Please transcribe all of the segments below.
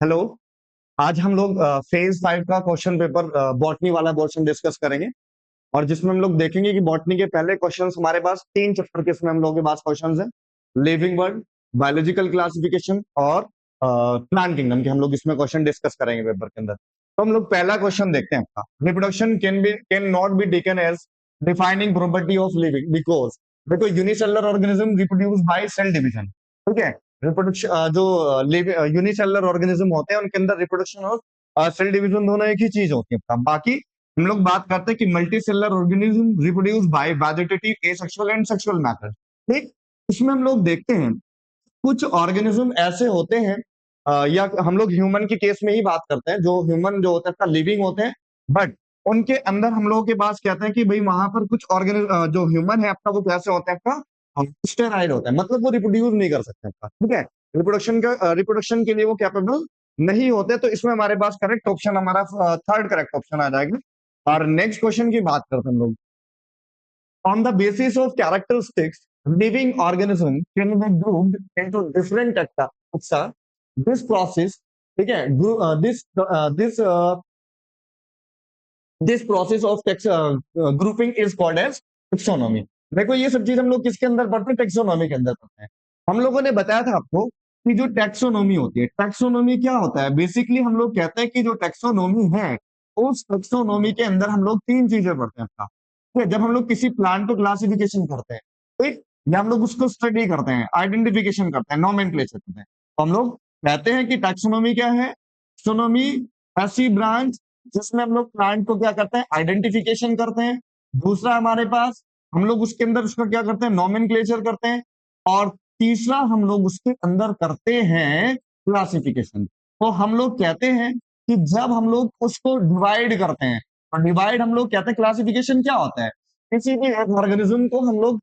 Hello. आज हम लोग फेज 5 का क्वेश्चन पेपर बॉटनी वाला पोर्शन डिस्कस करेंगे। और जिसमें हम लोग देखेंगे कि बॉटनी के पहले क्वेश्चंस हमारे पास 3 चैप्टर के इसमें हम लोगों के पास क्वेश्चंस हैं। लिविंग वर्ल्ड, बायोलॉजिकल क्लासिफिकेशन और प्लांट किंगडम के हम लोग इसमें क्वेश्चन डिस्कस करेंगे पेपर के अंदर। तो हम लोग पहला क्वेश्चन देखते हैं आपका। Reproduction can not be taken as defining property of living because देखो unicellular organism reproduce by cell division. ठीक है। रिप्रोडक्शन जो यूनिसेलुलर ऑर्गेनिज्म होते हैं उनके अंदर रिप्रोडक्शन और सेल डिवीजन दोनों एक ही चीज होती है। बाकी हम लोग बात करते हैं कि multi cellular organism reproduce bye vegetative asexual and sexual method. ठीक। इसमें हम लोग देखते हैं कुछ ऑर्गेनिज्म ऐसे होते हैं या हम लोग ह्यूमन के केस में ही बात करते हैं, जो ह्यूमन जो होता है लिविंग होते हैं, बट उनके अंदर हम लोगों के पास कहते हैं कि भाई वहां पर कुछ ऑर्गेनिज्म जो ह्यूमन है आपका वो कैसे होता है आपका स्टेराइल होता है, मतलब वो रिप्रोड्यूस नहीं कर सकते आपका। ठीक है। रिप्रोडक्शन के लिए वो कैपेबल नहीं होते। तो इसमें हमारे पास करेक्ट ऑप्शन हमारा थर्ड करेक्ट ऑप्शन आ जाएगा। और नेक्स्ट क्वेश्चन की बात करते हैं हम लोग। On the basis of characteristics, living organism can be grouped into different taxa. This process, ठीक है, this process of grouping is called as taxonomy. देखो ये सब चीज हम लोग किसके अंदर पढ़ते हैं? टेक्सोनॉमी के अंदर पढ़ते हैं। हम लोगों ने बताया था आपको कि जो टैक्सोनॉमी होती है, टैक्सोनॉमी क्या होता है? बेसिकली हम लोग कहते हैं कि जो टैक्सोनॉमी है उस टैक्सोनॉमी के अंदर हम लोग 3 चीजें पढ़ते हैं आपका। ठीक है, जब हम लोग किसी प्लांट को क्लासिफिकेशन करते हैं, ठीक, या हम लोग उसको स्टडी करते हैं, आइडेंटिफिकेशन करते हैं, नोमेनक्लेचर करते हैं, तो हम लोग कहते हैं कि टैक्सोनॉमी क्या है? टैक्सोनॉमी ऐसी ब्रांच जिसमें हम लोग प्लांट को क्या करते हैं? आइडेंटिफिकेशन करते हैं। दूसरा हमारे पास हम लोग उसके अंदर उसका क्या करते हैं? नोमेनक्लेचर करते हैं। और तीसरा हम लोग उसके अंदर करते हैं क्लासिफिकेशन। तो हम लोग कहते हैं कि जब हम लोग उसको डिवाइड करते हैं, और डिवाइड हम लोग कहते हैं, क्लासिफिकेशन क्या होता है? किसी भी एक ऑर्गेनिज्म को हम लोग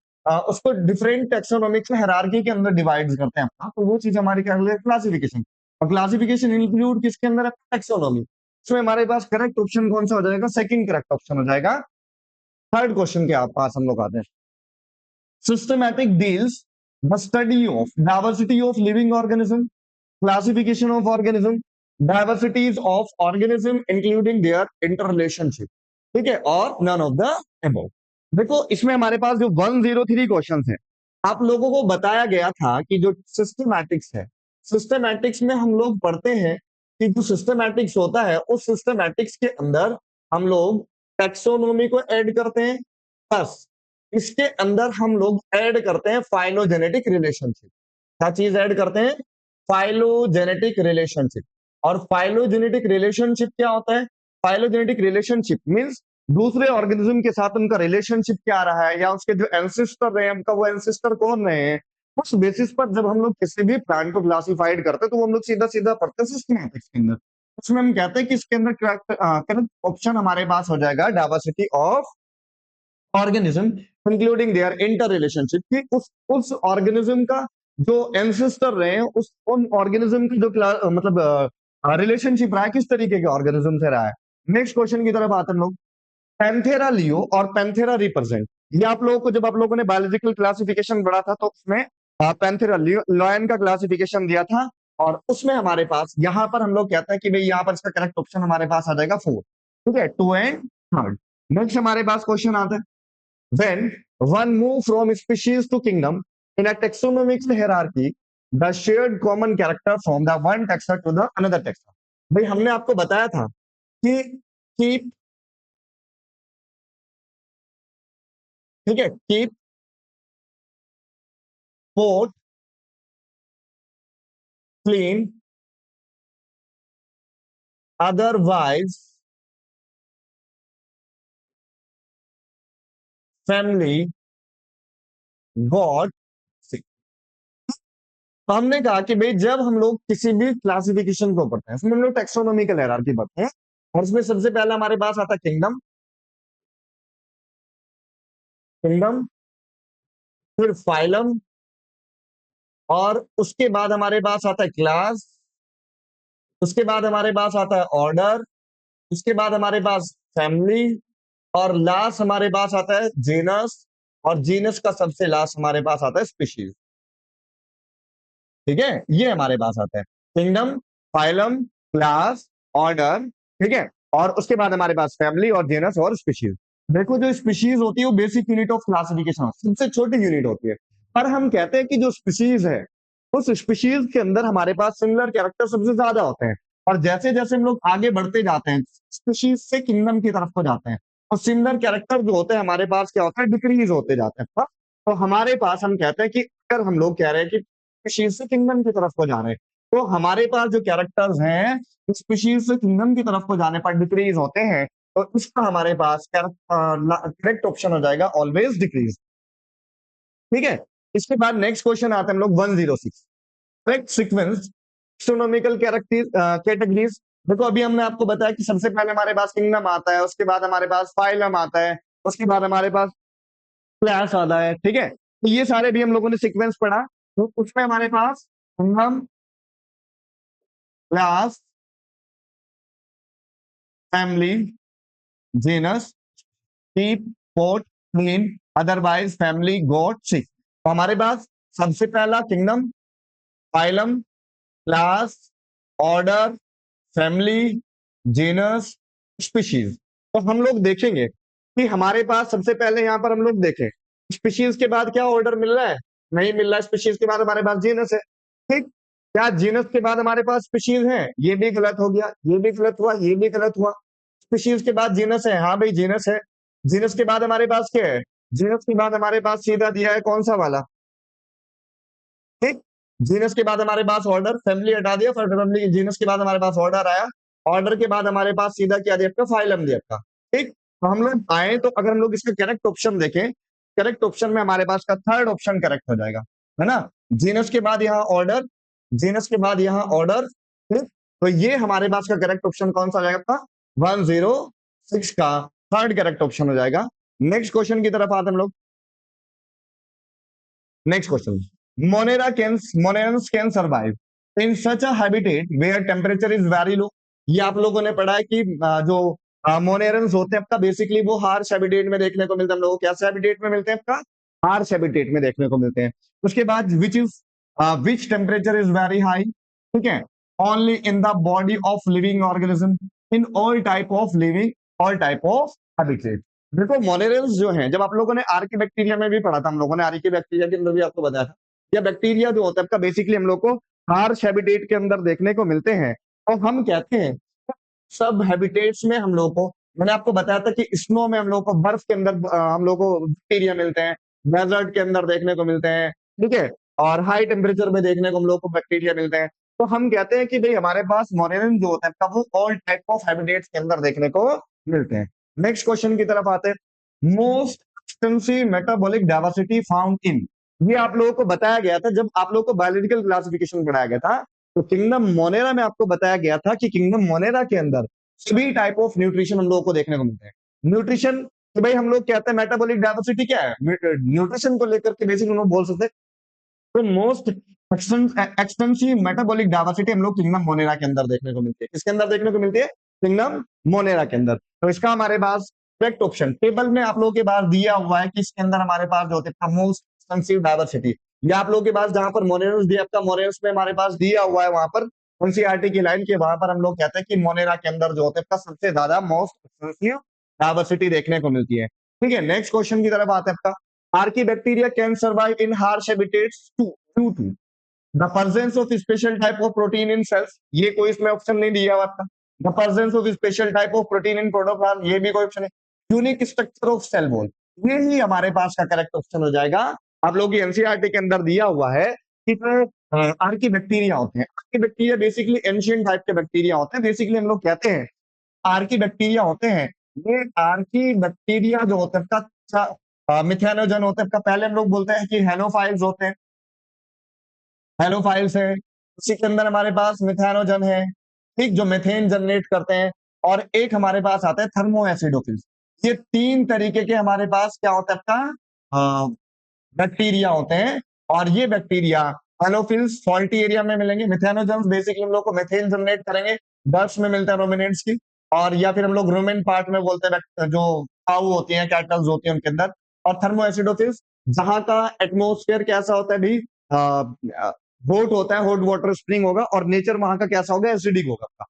उसको डिफरेंट टेक्सोनॉमिक हायरार्की के अंदर डिवाइड करते हैं अपना, तो वो चीज हमारी क्या है? क्लासिफिकेशन। और क्लासिफिकेशन इंक्लूड किसके अंदर है? टेक्सोनॉमी। इसमें हमारे पास करेक्ट ऑप्शन कौन सा हो जाएगा? सेकंड करेक्ट ऑप्शन हो जाएगा। थर्ड क्वेश्चन के आप पास हम लोग आते हैं। Systematic deals the study of diversity of living organism, classification of organism, diversities of organism including there interrelationship. ठीक है, और नन ऑफ द अबव। देखो इसमें हमारे पास जो 103 क्वेश्चन है, आप लोगों को बताया गया था कि जो सिस्टमैटिक्स है, सिस्टमैटिक्स में हम लोग पढ़ते हैं कि जो सिस्टमैटिक्स होता है उस सिस्टमैटिक्स के अंदर हम लोग टेक्सोनोमी को ऐड करते हैं, प्लस इसके अंदर हम लोग ऐड करते हैं फाइलोजेनेटिक रिलेशनशिप। क्या चीज ऐड करते हैं? Phylogenetic relationship. और फाइलोजेनेटिक रिलेशनशिप क्या होता है? फाइलोजेनेटिक रिलेशनशिप मींस दूसरे ऑर्गेनिज्म के साथ उनका रिलेशनशिप क्या रहा है, या उसके जो एंसेस्टर रहे उनका वो एंसेस्टर कौन रहे हैं। उस बेसिस पर जब हम लोग किसी भी प्लांट को क्लासिफाइड करते हैं तो वो हम लोग सीधा सीधा पढ़ते हैं सिस्टमैटिक्स के अंदर। उसमें हम कहते हैं कि इसके अंदर करेक्ट ऑप्शन हमारे पास हो जाएगा diversity of organism including there inter relationship, कि उस ऑर्गेनिज्म का जो एंसेस्टर रहे हैं उस उन ऑर्गेनिज्म की जो मतलब रिलेशनशिप रहा है, किस तरीके के ऑर्गेनिज्म से रहा है। नेक्स्ट क्वेश्चन की तरफ आते हैं हम लोग। पैंथेरा लियो और पैंथेरा रिप्रेजेंट, ये आप लोगों को जब आप लोगों ने बायोलॉजिकल क्लासिफिकेशन पढ़ा था तो उसमें पैंथेरा लॉयन का क्लासिफिकेशन दिया था। और उसमें हमारे पास यहाँ पर हम लोग कहते हैं कि भाई यहाँ पर इसका करेक्ट ऑप्शन हमारे पास आ जाएगा 4। ठीक है, 2 एंड 3। नेक्स्ट हमारे पास क्वेश्चन आता है। When one move from species to kingdom in a taxonomic hierarchy, the shared common character from the one taxa to the another taxa। भाई हमने आपको बताया था कि keep, ठीक है, keep, pot, clean, otherwise family, God, sick। तो हमने कहा कि भाई जब हम लोग किसी भी क्लासिफिकेशन को पढ़ते हैं उसमें हम लोग टेक्सोनॉमिकल हायरार्की पढ़ते हैं, और उसमें सबसे पहला हमारे पास आता है किंगडम, किंगडम, फिर फाइलम, और उसके बाद हमारे पास आता है क्लास, उसके बाद हमारे पास आता है ऑर्डर, उसके बाद हमारे पास फैमिली, और लास्ट हमारे पास आता है जीनस, और जीनस का सबसे लास्ट हमारे पास आता है स्पीशीज। ठीक है, ये हमारे पास आता है किंगडम, फाइलम, क्लास, ऑर्डर, ठीक है, और उसके बाद हमारे पास फैमिली और जेनस और स्पीशीज। देखो जो स्पीशीज होती है वो बेसिक यूनिट ऑफ क्लासिफिकेशन सबसे छोटी यूनिट होती है, पर हम कहते हैं कि जो स्पीशीज है उस स्पीशीज के अंदर हमारे पास सिमिलर कैरेक्टर सबसे ज्यादा होते हैं, और जैसे जैसे हम लोग आगे बढ़ते जाते हैं स्पीशीज से किंगडम की तरफ को जाते हैं, और सिमिलर कैरेक्टर जो होते हैं हमारे पास क्या होता है, डिक्रीज होते जाते हैं। तो हमारे पास हम कहते हैं कि अगर हम लोग कह रहे हैं कि स्पीशीज से किंगडम की तरफ को जा रहे हैं, तो हमारे पास जो कैरेक्टर्स हैं स्पीशीज से किंगडम की तरफ को जाने पर डिक्रीज होते हैं, तो इसका हमारे पास करेक्ट ऑप्शन हो जाएगा ऑलवेज डिक्रीज। ठीक है, इसके बाद नेक्स्ट क्वेश्चन आते हैं हम लोग 106 करेक्ट सीक्वेंस एस्ट्रोनॉमिकल कैटेगरीज। देखो अभी हमने आपको बताया कि सबसे पहले हमारे पास किंगडम आता है, उसके बाद हमारे पास फाइलम आता है, उसके बाद हमारे पास क्लास आता है, ठीक है, तो ये सारे भी हम लोगों ने सीक्वेंस पढ़ा। तो उसमें हमारे पास kingdom, class, family, genus, sheep, goat, queen, otherwise family, goat, sick. तो हमारे पास सबसे पहला kingdom, phylum, class, order, family, genus, species. तो हम लोग देखेंगे कि हमारे पास सबसे पहले यहां पर हम लोग देखें स्पीशीज के बाद क्या ऑर्डर मिल रहा है, नहीं मिल रहा है। स्पीशीज के बाद हमारे पास जीनस है, ठीक, क्या जीनस के बाद हमारे पास स्पीशीज है, ये भी गलत हो गया, ये भी गलत हुआ, ये भी गलत हुआ। स्पीशीज के बाद जीनस है, हाँ भाई जीनस है। जीनस के बाद हमारे पास क्या है, जीनस के बाद हमारे पास सीधा दिया है कौन सा वाला, ठीक, जीनस के बाद हमारे पास ऑर्डर, फैमिली हटा दिया, फिर फैमिली जीनस के बाद हमारे पास ऑर्डर आया, ऑर्डर के बाद हमारे पास सीधा क्या दिया आपका, फाइलम दिया आपका, ठीक। तो हम लोग आए तो अगर हम लोग इसका करेक्ट ऑप्शन देखें, करेक्ट ऑप्शन में हमारे पास का थर्ड ऑप्शन करेक्ट हो जाएगा, है ना। जीनस के बाद यहाँ ऑर्डर, जीनस के बाद यहाँ ऑर्डर, ठीक। तो ये हमारे पास का करेक्ट ऑप्शन कौन सा हो जाएगा आपका, 106 का थर्ड करेक्ट ऑप्शन हो जाएगा। नेक्स्ट क्वेश्चन की तरफ आते हम लोग। Next question, monerans can survive in such a habitat where temperature is very low. ये आप लोगों ने पढ़ा है कि जो मोनेरन्स होते हैं आपका बेसिकली वो हार्श हैबिटेट में देखने को मिलते हैं। हम लोग कैसे हैबिटेट में मिलते हैं आपका, हार्श हैबिटेट में देखने को मिलते हैं। उसके बाद which temperature is very high, ठीक है, only in the body of living organism in all type of living, all type of habitat. देखो मोनेरल्स जो हैं, जब आप लोगों ने आर्की बैक्टीरिया में भी पढ़ा था, हम लोगों ने आर्की बैक्टीरिया के अंदर भी आपको बताया था, या बैक्टीरिया जो होता है आपका बेसिकली हम लोग को हार्श हैबिटेट के अंदर देखने को मिलते हैं। और हम कहते हैं सब हैबिटेट्स में हम लोग को, मैंने आपको बताया था कि स्नो में हम लोग को, बर्फ के अंदर हम लोग को बैक्टीरिया मिलते हैं, डेजर्ट के अंदर देखने को मिलते हैं, ठीक है, और हाई टेम्परेचर में देखने को हम लोग को बैक्टीरिया मिलते हैं। तो हम कहते हैं कि भाई हमारे पास मोनेरल जो होता है वो ऑल टाइप ऑफ हैबिटेट्स के अंदर देखने को मिलते हैं। नेक्स्ट क्वेश्चन की तरफ आते हैं, most extensive metabolic diversity found in. ये आप लोगों को बताया गया था जब आप लोगों को बायोलॉजिकल क्लासिफिकेशन पढ़ाया गया था, तो किंगडम मोनेरा में आपको बताया गया था कि किंगडम मोनेरा के अंदर सभी टाइप ऑफ न्यूट्रिशन हम लोगों को देखने को मिलते हैं। न्यूट्रिशन, तो भाई हम लोग कहते हैं मेटाबॉलिक डाइवर्सिटी क्या है, न्यूट्रिशन को लेकर के बेसिक हम लोग बोल सकते हैं। तो मोस्ट एक्सटेंसिव मेटाबॉलिक डाइवर्सिटी हम लोग किंगडम मोनेरा के अंदर देखने को मिलती है। किसके अंदर देखने को मिलती है, किंगडम मोनेरा के अंदर। तो इसका हमारे पास करेक्ट ऑप्शन टेबल में आप लोगों के पास दिया हुआ है कि इसके अंदर हमारे पास जो होता है मोस्ट एक्सटेंसिव डाइवर्सिटी, या आप लोगों के पास जहां पर मोनेरस दिया आपका मोनेरस में हमारे पास दिया हुआ है वहां पर एनसीईआरटी की लाइन के वहां पर हम लोग कहते हैं कि मोनेरा के अंदर जो होता है सबसे ज्यादा मोस्ट एक्सटेंसिव डाइवर्सिटी देखने को मिलती है। ठीक है, नेक्स्ट क्वेश्चन की तरफ आते हैं आपका, Archaebacteria can survive in harsh habitats due to the presence of special type of protein in cells। ये कोई इसमें ऑप्शन नहीं दिया हुआ आपका। The presence of special type of protein in protoplasm, ये भी कोई ऑप्शन है। Unique structure of cell wall, ये ही हमारे पास का करेक्ट ऑप्शन हो जाएगा। आप लोग की एनसीईआरटी के अंदर दिया हुआ है कि जो आर्की बैक्टीरिया होते हैं, Archie bacteria basically ancient type के बैक्टीरिया होते हैं। बेसिकली हम लोग कहते हैं आर्की बैक्टीरिया होते हैं, ये आर्की बैक्टीरिया जो होते हैं मिथेनोजन होते हैं। पहले हम लोग बोलते हैं कि हेलोफाइल्स होते हैं, हेलोफाइल्स है, उसी के अंदर हमारे पास मिथेनोजन है, ठीक, जो मीथेन जनरेट करते हैं। और एक हमारे पास आता है थर्मो एसिडोफिल्स। ये तीन तरीके के हमारे पास क्या होता है आपका बैक्टीरिया होते हैं। और ये बैक्टीरिया हेलोफिल्स सॉल्टी एरिया में मिलेंगे, मिथेनोजन बेसिकली हम लोग को मीथेन जनरेट करेंगे, डस्ट में मिलते हैं रोमिनेंट्स की। और या फिर हम लोग रूमेन पार्ट में बोलते हैं जो काऊ होती हैं, कैटल्स होती हैं उनके अंदर। और थर्मो एसिडोफिल्स जहां का एटमोस्फेयर कैसा होता है भी हॉट होता है, हॉट वाटर स्प्रिंग होगा, और नेचर वहां का कैसा होगा, एसिडिक होगा।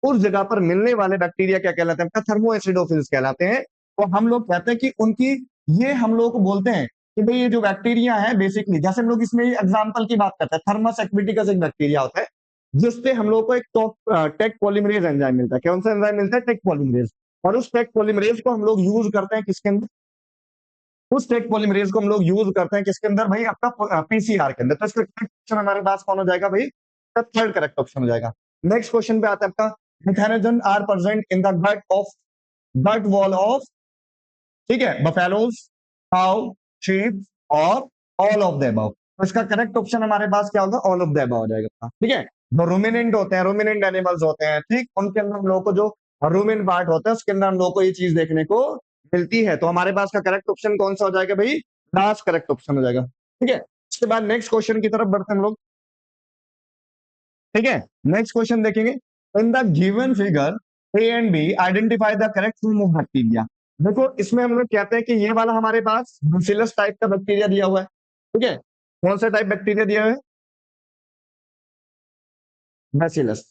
उस जगह पर मिलने वाले बैक्टीरिया क्या कहलाते हैं, थर्मो एसिडोफिल्स कहलाते हैं। तो हम लोग कहते हैं कि उनकी, ये हम लोग को बोलते हैं कि भाई ये जो बैक्टीरिया है बेसिकली, जैसे हम लोग इसमें एग्जांपल की बात करते हैं, थर्मस एक्विटिकस एक बैक्टीरिया होता है जिससे हम लोग को एक टेक पॉलीमरेज एंजाइम मिलता है। कौन सा एंजाइम मिलता है, टेक पॉलीमरेज। और उस टेक पॉलीमरेज को हम लोग यूज करते हैं किसके अंदर, उस टेक पॉलीमरेज को हम लोग यूज करते हैं किसके अंदर भाई, आपका पीसीआर के अंदर। तो इसका करेक्ट ऑप्शन हमारे पास कौन हो जाएगा भाई, थर्ड करेक्ट ऑप्शन हो जाएगा। नेक्स्ट क्वेश्चन पे आता है आपका, mechanism are present in the gut wall of, ठीक है, बफेलोज, काउ, शीप और ऑल ऑफ द अबव। तो इसका करेक्ट ऑप्शन हमारे पास क्या होगा, ऑल ऑफ द अबव हो जाएगा। ठीक है, जो रूमिनेंट होते हैं, रूमिनेंट एनिमल्स होते हैं, ठीक, उनके अंदर हम लोगों को जो रूमिन पार्ट होता है उसके अंदर हम लोग को ये चीज देखने को मिलती है। तो हमारे पास का करेक्ट ऑप्शन कौन सा हो जाएगा भाई, लास्ट करेक्ट ऑप्शन हो जाएगा। ठीक है, उसके बाद नेक्स्ट क्वेश्चन की तरफ बढ़ते हैं हम लोग। ठीक है, नेक्स्ट क्वेश्चन देखेंगे, in the given figure A and B identify the correct form of bacteria. देखो इसमें हम लोग कहते हैं कि ये वाला हमारे पास बैसिलस टाइप का बैक्टीरिया दिया हुआ है। ठीक है, कौन सा टाइप बैक्टीरिया दिया हुआ है, बैसिलस।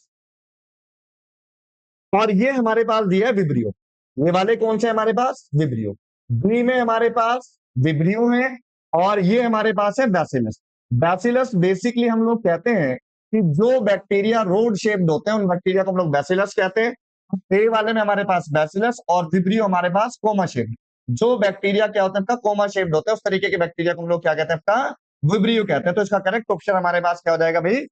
और ये हमारे पास दिया है विब्रियो। ये वाले कौन से हमारे पास, विब्रियो। बी में हमारे पास विब्रियो है, और ये हमारे पास है बैसिलस। बैसिलस बेसिकली हम लोग कहते हैं कि जो बैक्टीरिया रोड शेप्ड होते हैं उन बैक्टीरिया को हम लोग बैसिलस कहते हैं। ए वाले में हमारे पास बैसिलस और विब्रियो हमारे पास कोमा शेप्ड। जो बैक्टीरिया क्या होता है आपका, कोमा शेप्ड होता है, उस तरीके के बैक्टीरिया को हम लोग क्या कहते हैं, आपका विब्रियो कहते हैं। तो इसका करेक्ट ऑप्शन हमारे पास क्या हो जाएगा भाई,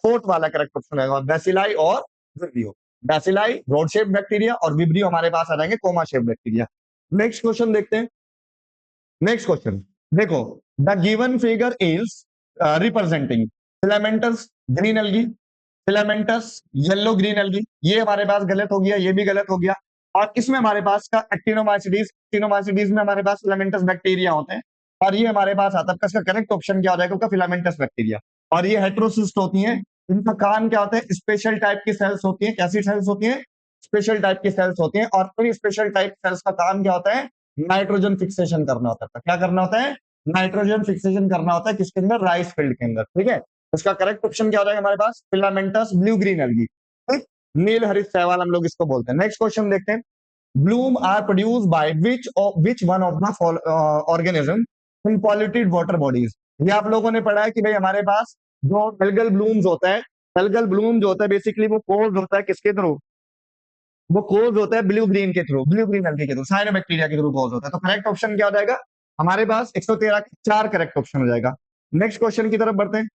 फोर्थ वाला करेक्ट ऑप्शन होगा, बैसिलाई और vibrio. Bacilli rod shape bacteria और विब्रियो हमारे पास आ जाएंगे coma shape bacteria. Next question देखते हैं। नेक्स्ट क्वेश्चन देखो, the given figure is representing filamentous green algae, filamentous yellow green algae. ये हमारे पास गलत हो गया, ये भी गलत हो गया। और इसमें हमारे पास का एक्टिनोमाइसिडीज, एक्टिनोमाइसिडीज में हमारे पास फिलामेंटस बैक्टीरिया होते हैं, और ये हमारे पास आता है। इसका करेक्ट ऑप्शन क्या हो जाएगा, फिलामेंटस बैक्टीरिया। और ये हेट्रोसिस्ट होती है, इनका काम क्या होता है, स्पेशल टाइप की सेल्स होती है। कैसी सेल्स होती है, स्पेशल टाइप की सेल्स होती हैं। और इन स्पेशल टाइप सेल्स का काम क्या होता है, नाइट्रोजन फिक्सेशन करना होता है। क्या करना होता है, नाइट्रोजन फिक्सेशन करना होता है किसके अंदर, राइस फील्ड के अंदर। ठीक है, इसका करेक्ट ऑप्शन क्या हो जाएगा हमारे पास, फिलामेंटस ब्लू ग्रीन एल्गी, नील हरित शैवाल हम लोग इसको बोलते हैं। नेक्स्ट क्वेश्चन देखते हैं, bloom are produce by which one of the organism in polluted water bodies. ये आप लोगों ने पढ़ा है कि भाई हमारे पास जो एल्गल ब्लूम्स होता है, एल्गल ब्लूम जो होता है बेसिकली वो कोज होता है किसके थ्रू, वो कोज होता है ब्लू ग्रीन के थ्रू, ब्लू ग्रीन एल्गी के थ्रू, साइनोबैक्टीरिया के थ्रू कोज होता है। तो करेक्ट ऑप्शन क्या हो जाएगा हमारे पास, 113 4 करेक्ट ऑप्शन हो जाएगा। नेक्स्ट क्वेश्चन की तरफ बढ़ते हैं।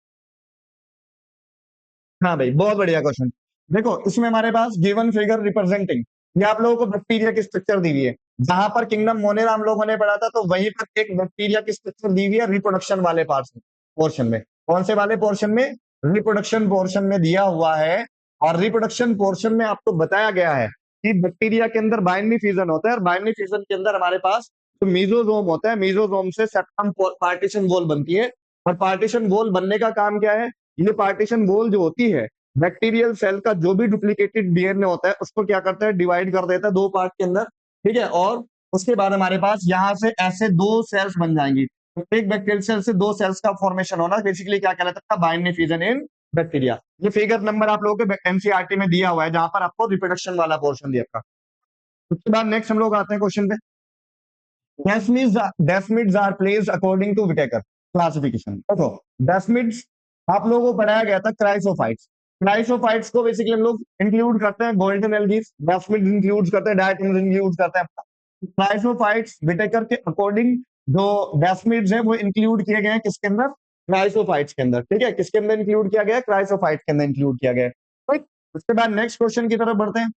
हाँ भाई, बहुत बढ़िया क्वेश्चन। देखो इसमें हमारे पास गिवन फिगर रिप्रेजेंटिंग, ये आप लोगों को बैक्टीरिया की स्ट्रक्चर दी हुई है। जहां पर किंगडम मोनेरा हम लोगों ने पढ़ा था, तो वहीं पर एक बैक्टीरिया की स्ट्रक्चर दी हुई है रिप्रोडक्शन वाले पार्ट पोर्शन में। कौन से वाले पोर्शन में, रिप्रोडक्शन पोर्शन में दिया हुआ है। और रिप्रोडक्शन पोर्शन में आपको बताया गया है कि बैक्टीरिया के अंदर बाइनरी फ्यूजन होता है, और बाइनरी फ्यूजन के अंदर हमारे पास जो मीजोजोम होता है, मीजोजोम से सेप्टम पार्टीशन वॉल बनती है। और पार्टीशन वॉल बनने का काम क्या है, ये पार्टीशन वॉल जो होती है, बैक्टीरियल सेल का जो भी डुप्लीकेटेड डीएनए होता है उसको क्या करता है, डिवाइड कर देता है दो पार्ट के अंदर। ठीक है, और उसके बाद हमारे पास यहाँ से ऐसे दो सेल्स बन जाएंगी। तो एक बैक्टीरियल सेल से दो सेल्स का फॉर्मेशन होना बेसिकली क्या कहलाता है, बाइनरी फ्यूजन इन बैक्टीरिया। ये फिगर नंबर आप लोगों के एनसीईआरटी में दिया हुआ है, जहां पर आपको रिप्रोडक्शन वाला पोर्शन दिया था। उसके बाद नेक्स्ट हम लोग आते हैं क्वेश्चन पे, desmids are placed according to Whittaker classification. देखो डेस्मिड्स आप लोगों को पढ़ाया गया था क्राइसोफाइट्स। क्राइसोफाइट्स को बेसिकली हम लोग इंक्लूड करते हैं गोल्डन एल्गीज, डेस्मिड्स इंक्लूड करते हैं, डायटम्स इंक्लूड करते हैं। क्राइसोफाइट्स विटेकर के अकॉर्डिंग जो डेस्मिड्स हैं वो इंक्लूड किए गए हैं किसके अंदर, क्राइसोफाइट्स के अंदर। ठीक है, किसके अंदर इंक्लूड किया गया है, क्राइसोफाइट्स के अंदर इंक्लूड किया गया है। ठीक, उसके बाद नेक्स्ट क्वेश्चन की तरफ बढ़ते हैं,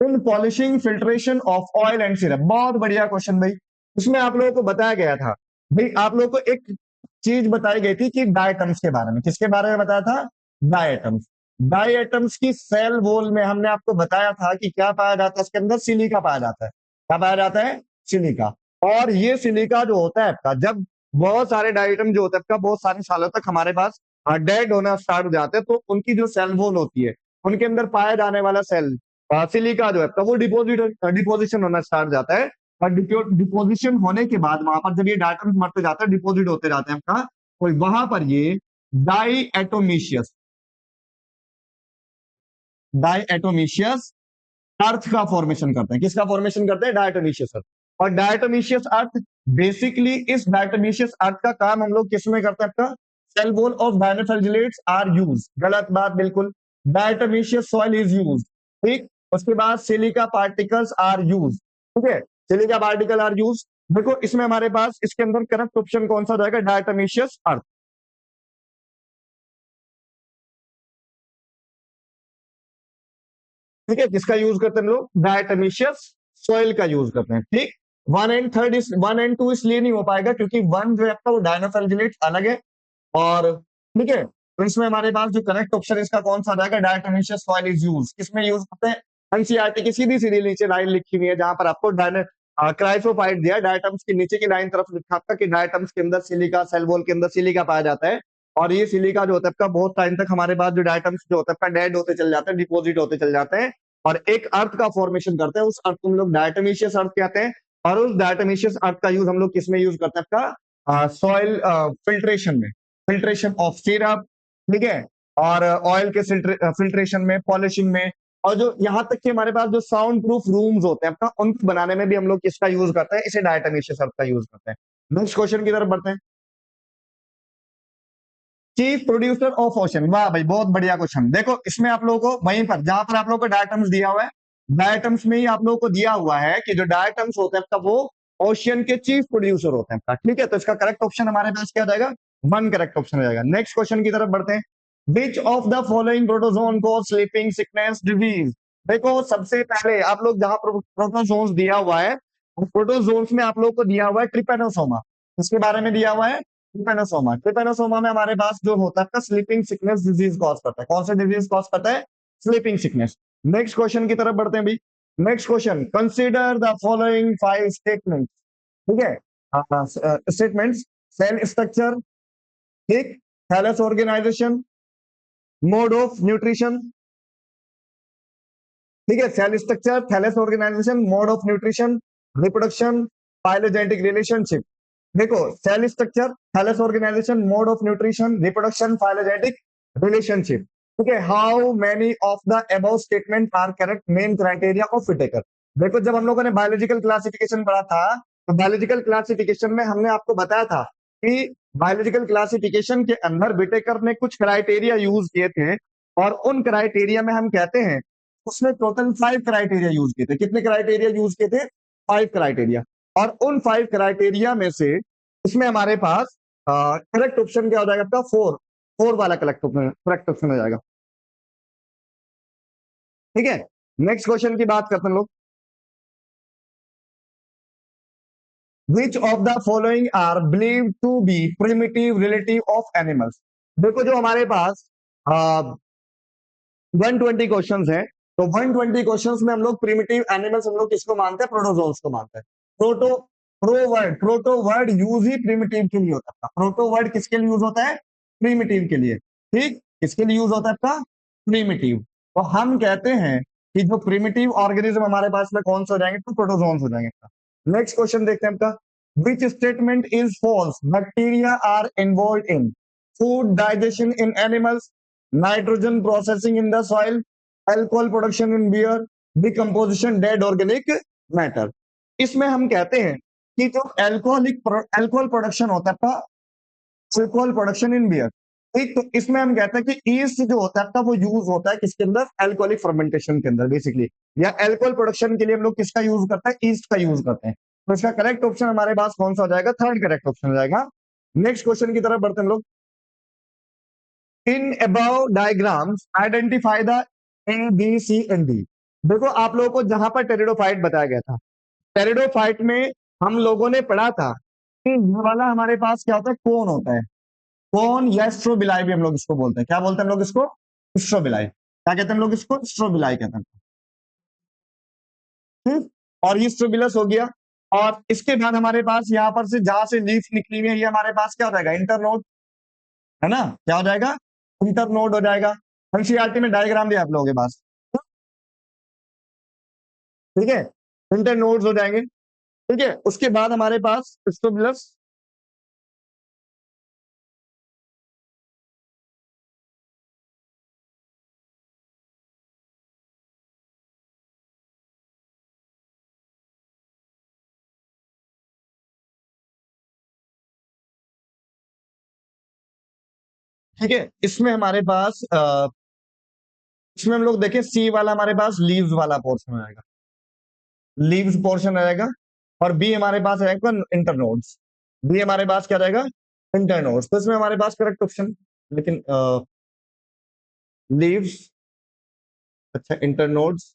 in polishing filtration of oil and syrup. बहुत बढ़िया क्वेश्चन भाई। उसमें आप लोगों को बताया गया था भाई, आप लोगों को एक चीज बताई गई थी कि डायटम्स के बारे में। किसके बारे में बताया था, डायटम्स। डायटम्स की सेल वॉल में हमने आपको बताया था कि क्या पाया जाता है, इसके अंदर सिलिका पाया जाता है। क्या पाया जाता है, सिलिका। और ये सिलिका जो होता है आपका, जब बहुत सारे डायटम जो होता है आपका बहुत सारे सालों तक हमारे पास डेड होना स्टार्ट हो जाते हैं, तो उनकी जो सेल वॉल होती है उनके अंदर पाया जाने वाला सेल सिलिका जो है आपका वो डिपोजिशन होना स्टार्ट जाता है। और डिपोजिशन होने के बाद वहां पर जब ये डायटम्स मरते जाते हैं, डिपोजिट होते जाते हैं आपका, तो वहां पर ये डाइएटोमिशियस, डाइएटोमिशियस अर्थ का फॉर्मेशन करते हैं। किसका फॉर्मेशन करते हैं? डायटोमिशियस अर्थ। और डायटोमिशियस अर्थ, बेसिकली इस डायटोमिशियस अर्थ का काम हम लोग किसमें करते हैं? आपका cell wall of dinoflagellates are use. गलत बात बिल्कुल। Diatomaceous soil is use. ठीक। उसके बाद सिलिका पार्टिकल्स आर यूज। ठीक है, सिलिका पार्टिकल आर यूज। देखो इसमें हमारे पास इसके अंदर करेक्ट ऑप्शन कौन सा रहेगा? डायटोमिशियस अर्थ। ठीक है, किसका यूज करते हैं हम लोग? डायटोमिशियस सॉइल का यूज करते हैं। ठीक। वन एंड थर्ड इस वन एंड टू इसलिए नहीं हो पाएगा क्योंकि वन जो है आपका वो डायनोफिलिलेट अलग है। और ठीक है, तो इसमें हमारे पास जो करेक्ट ऑप्शन इसका कौन सा रहेगा? डायटोमिशियस सॉइल इज यूज। किसमें यूज करते हैं? एनसीईआरटी की सीधी सीधी नीचे लाइन लिखी हुई है जहां पर आपको क्राइसोफाइट दिया, डायटम्स के नीचे की लाइन तरफ लिखा आपका कि डायटम्स के अंदर सिलिका, सेल वॉल के अंदर सिलिका पाया जाता है। और ये सिलिका जो होता है आपका बहुत टाइम तक हमारे पास जो डायटम्स जो होता है आपका डेड होते चल जाते हैं, डिपोजिट होते चल जाते हैं और एक अर्थ का फॉर्मेशन करते हैं। उस अर्थ को हम लोग डायटोमिशियस अर्थ कहते हैं। और उस डायटोमिशियस अर्थ का यूज हम लोग किसमें यूज करते हैं? आपका सॉइल फिल्ट्रेशन में, फिल्ट्रेशन ऑफ सिरप। ठीक है, और ऑयल के फिल्ट्रेशन में, पॉलिशिंग में। और जो यहाँ तक कि हमारे पास जो साउंड प्रूफ रूम्स होते हैं आपका, उनको बनाने में भी हम लोग किसका यूज करते हैं? इसे डायटोमिशियस अर्थ का यूज करते हैं। नेक्स्ट क्वेश्चन की तरफ बढ़ते हैं। Chief producer of ocean. वाह भाई, बहुत बढ़िया क्वेश्चन। देखो इसमें आप लोगों को वहीं पर जहां पर आप लोगों को डायटम्स दिया हुआ है, डायटम्स में ही आप लोगों को दिया हुआ है कि जो डायटम्स होते हैं आपका वो ओशियन के चीफ प्रोड्यूसर होते हैं आपका। ठीक है, तो इसका करेक्ट ऑप्शन हमारे पास क्या हो जाएगा? वन करेक्ट ऑप्शन हो जाएगा। नेक्स्ट क्वेश्चन की तरफ बढ़ते हैं। विच ऑफ द फॉलोइंग प्रोटोजोन को स्लीपिंग सिकनेस डिजीज। देखो सबसे पहले आप लोग जहां प्रोटोजोन्स दिया हुआ है, प्रोटोजोन्स में आप लोग को दिया हुआ है ट्रिपेनोसोमा। इसके बारे में दिया हुआ है ट्रिपेनोसोमा। ट्रिपेनोसोमा में हमारे पास जो होता है स्लीपिंग सिकनेस डिजीज कॉज करता है। कौन सा डिजीज कॉज करता है? Sleeping sickness. नेक्स्ट क्वेश्चन की तरफ बढ़ते हैं भी। Next question, consider the following five statement. ठीक है, स्टेटमेंट्स। सेल स्ट्रक्चर, ठीक, thallus organisation, mode of nutrition. ठीक है, cell structure, thallus organisation, mode of nutrition, reproduction, phylogenetic relationship. देखो cell structure, thallus organisation, mode of nutrition, reproduction, phylogenetic relationship. ठीक है, how many of the above statement are correct main criteria of Whittaker. देखो जब हम लोगों ने biological classification पढ़ा था, तो बायोलॉजिकल क्लासिफिकेशन में हमने आपको बताया था कि बायोलॉजिकल क्लासिफिकेशन के अंदर विटेकर ने कुछ क्राइटेरिया यूज किए थे। और उन क्राइटेरिया में हम कहते हैं, उसने टोटल 5 क्राइटेरिया यूज किए थे। कितने क्राइटेरिया यूज किए थे? 5 क्राइटेरिया। और उन 5 क्राइटेरिया में से इसमें हमारे पास करेक्ट ऑप्शन क्या हो जाएगा आपका? 4। 4 वाला करेक्ट ऑप्शन हो जाएगा। ठीक है, नेक्स्ट क्वेश्चन की बात करते हैं लोग। Which of the following are believe to be primitive relative of animals. देखो जो हमारे पास 120 क्वेश्चंस हैं, तो 120 क्वेश्चंस में हम लोग प्रिमिटिव एनिमल्स हम लोग किसको मानते हैं? प्रोटोजोन्स को मानते हैं। प्रोटो वर्ड यूज ही प्रिमिटिव के लिए होता है। प्रोटो वर्ड किसके लिए यूज होता है? प्रिमिटिव के लिए। ठीक, किसके लिए यूज होता है आपका? प्रिमिटिव। तो हम कहते हैं कि जो प्रिमिटिव ऑर्गेनिज्म हमारे पास में कौन से हो जाएंगे? तो प्रोटोजोन्स हो जाएंगे। नेक्स्ट क्वेश्चन देखते हैं आपका। Which statement is false? Bacteria are involve in food digestion in animals, nitrogen processing in the soil, alcohol production in beer, decomposition dead organic matter. इसमें हम कहते हैं कि जो अल्कोहल प्रोडक्शन होता है आपका, अल्कोहल प्रोडक्शन इन बियर। ठीक, तो इसमें हम कहते हैं कि ईस्ट जो होता है आपका वो यूज होता है किसके अंदर? अल्कोहलिक फर्मेंटेशन के अंदर बेसिकली। या अल्कोहल प्रोडक्शन के लिए हम लोग किसका यूज करते हैं? ईस्ट का यूज करते हैं। तो इसका करेक्ट ऑप्शन हमारे पास कौन सा हो जाएगा? थर्ड करेक्ट ऑप्शन हो जाएगा। नेक्स्ट क्वेश्चन की तरफ बढ़ते हैं हम लोग। In above diagrams identify the A B C and D. देखो आप लोगों को जहां पर टेरिडोफाइट बताया गया था, टेरिडोफाइट में हम लोगों ने पढ़ा था कि ये वाला हमारे पास क्या होता है? कोन होता है। कोन या स्ट्रोबिलाई भी हम लोग इसको बोलते हैं। क्या बोलते हैं हम लोग इसको? स्ट्रोबिलाई। क्या कहते हैं हम लोग इसको? स्ट्रोबिलाई कहते हैं। और ये स्ट्रोबिलस हो गया। और इसके बाद हमारे पास यहाँ पर से जहां से लीफ निकली हुई है, ये हमारे पास क्या हो जाएगा? इंटरनोड। है ना? क्या हो जाएगा? इंटरनोड हो जाएगा। एनसीईआरटी में डायग्राम भी आप लोगों के पास। ठीक है, इंटरनोड्स हो जाएंगे। ठीक है, उसके बाद हमारे पास स्टोबिलस ठीक है, इसमें हमारे पास इसमें हम लोग देखें सी वाला हमारे पास लीव्स वाला पोर्शन आएगा, लीव्स पोर्शन रहेगा, और बी हमारे पास रहेगा इंटरनोड्स, बी हमारे पास क्या रहेगा, इंटरनोड्स। तो इसमें हमारे पास करेक्ट ऑप्शन, लेकिन लीव्स, अच्छा इंटरनोड्स,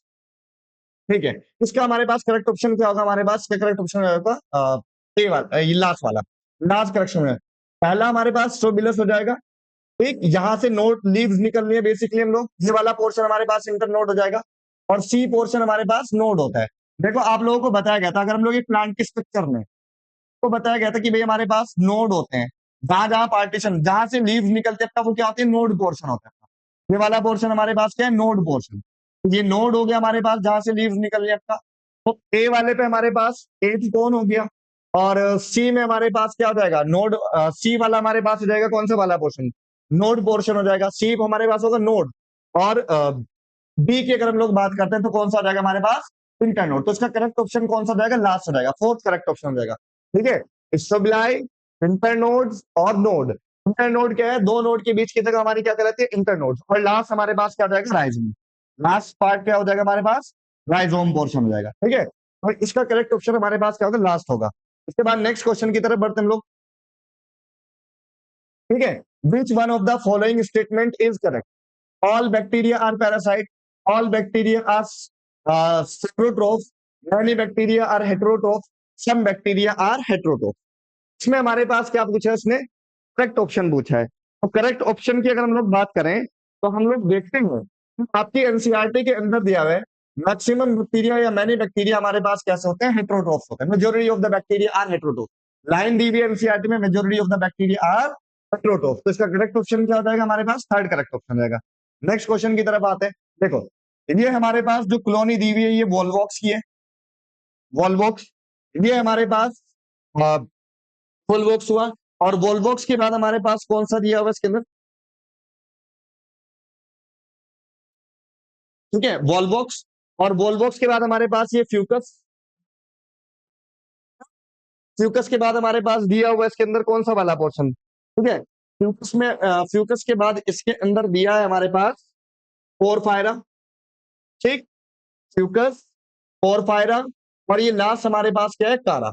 ठीक है। इसका हमारे पास करेक्ट ऑप्शन क्या होगा, हमारे पास क्या करेक्ट ऑप्शन होगा, ए वाला, ये लास्ट वाला, लास्ट करेक्शन है। पहला हमारे पास स्ट्रोबिलस हो जाएगा, ठीक, यहां से नोड लीव्स निकल रही है बेसिकली हम लोग, ये वाला पोर्शन हमारे पास इंटरनोड हो जाएगा, और सी पोर्शन हमारे पास नोड होता है। देखो आप लोगों को बताया गया था, अगर हम लोग एक प्लांट के स्ट्रक्चर में तो बताया गया था कि भाई हमारे पास नोड होते हैं, जहां जहां पार्टीशन, जहां से लीव्स निकलते हैं वो क्या होती है, नोड पोर्शन होता है। ये वाला पोर्शन हमारे पास क्या है, नोड पोर्शन। ये नोड हो गया हमारे पास जहां से लीव्स निकल रही है आपका। तो ए वाले पे हमारे पास एथ टोन हो गया, और सी में हमारे पास क्या हो जाएगा, नोड, सी वाला हमारे पास हो जाएगा कौन सा वाला पोर्शन, नोड पोर्शन हो जाएगा। सी हमारे पास होगा नोड, और बी की अगर हम लोग बात करते हैं तो कौन सा हो जाएगा हमारे पास, इंटरनोड। तो इसका करेक्ट ऑप्शन कौन सा हो जाएगा, लास्ट हो जाएगा, फोर्थ करेक्ट ऑप्शन हो जाएगा। ठीक है, स्टेबलाई, इंटरनोड्स और नोड। इंटरनोड क्या है, दो नोड के बीच की जगह हमारी क्या कहलाती है, इंटरनोड। और लास्ट हमारे पास क्या हो जाएगा, राइजोम। लास्ट पार्ट क्या हो जाएगा हमारे पास, राइजोम पोर्शन हो जाएगा। ठीक है, और इसका करेक्ट ऑप्शन हमारे पास क्या होगा, लास्ट होगा। इसके बाद नेक्स्ट क्वेश्चन की तरफ बढ़ते हम लोग। ठीक है, विच one of the following statement is correct, all bacteria are parasite, all bacteria are saprotroph, many bacteria are heterotroph, some bacteria are heterotroph। इसमें हमारे पास क्या पूछा है, इसने करेक्ट ऑप्शन पूछा है। तो करेक्ट ऑप्शन की अगर हम लोग बात करें तो हम लोग देखते हैं कि आपकी एनसीईआरटी के अंदर दिया हुआ है मैक्सिमम बैक्टीरिया या मैनी बैक्टीरिया हमारे पास कैसे होते हैं, हेट्रोट्रोफ होते हैं। Majority of the bacteria are heterotroph, line दी हुई एनसीईआरटी में majority of the bacteria are heterotroph. तो इसका करेक्ट ऑप्शन क्या हो जाएगा हमारे पास, थर्ड करेक्ट ऑप्शन रहेगा। नेक्स्ट क्वेश्चन की तरफ आते हैं। देखो ये हमारे पास जो कॉलोनी दी हुई है ये वॉलवॉक्स की है, वॉलवॉक्स। ये हमारे पास वॉलवॉक्स हुआ, और वॉलवॉक्स के बाद हमारे पास कौन सा दिया हुआ इसके अंदर, ठीक है, वॉलवॉक्स। और वॉलवॉक्स के बाद हमारे पास ये फ्यूकस, फ्यूकस के बाद हमारे पास दिया हुआ इसके अंदर कौन सा वाला पोर्शन, ठीक है, फ्यूकस में, फ्यूकस के बाद इसके अंदर दिया है हमारे पास पोरफायरा, ठीक, फ्यूकस, पोरफायरा, और ये लास्ट हमारे पास क्या है, कारा।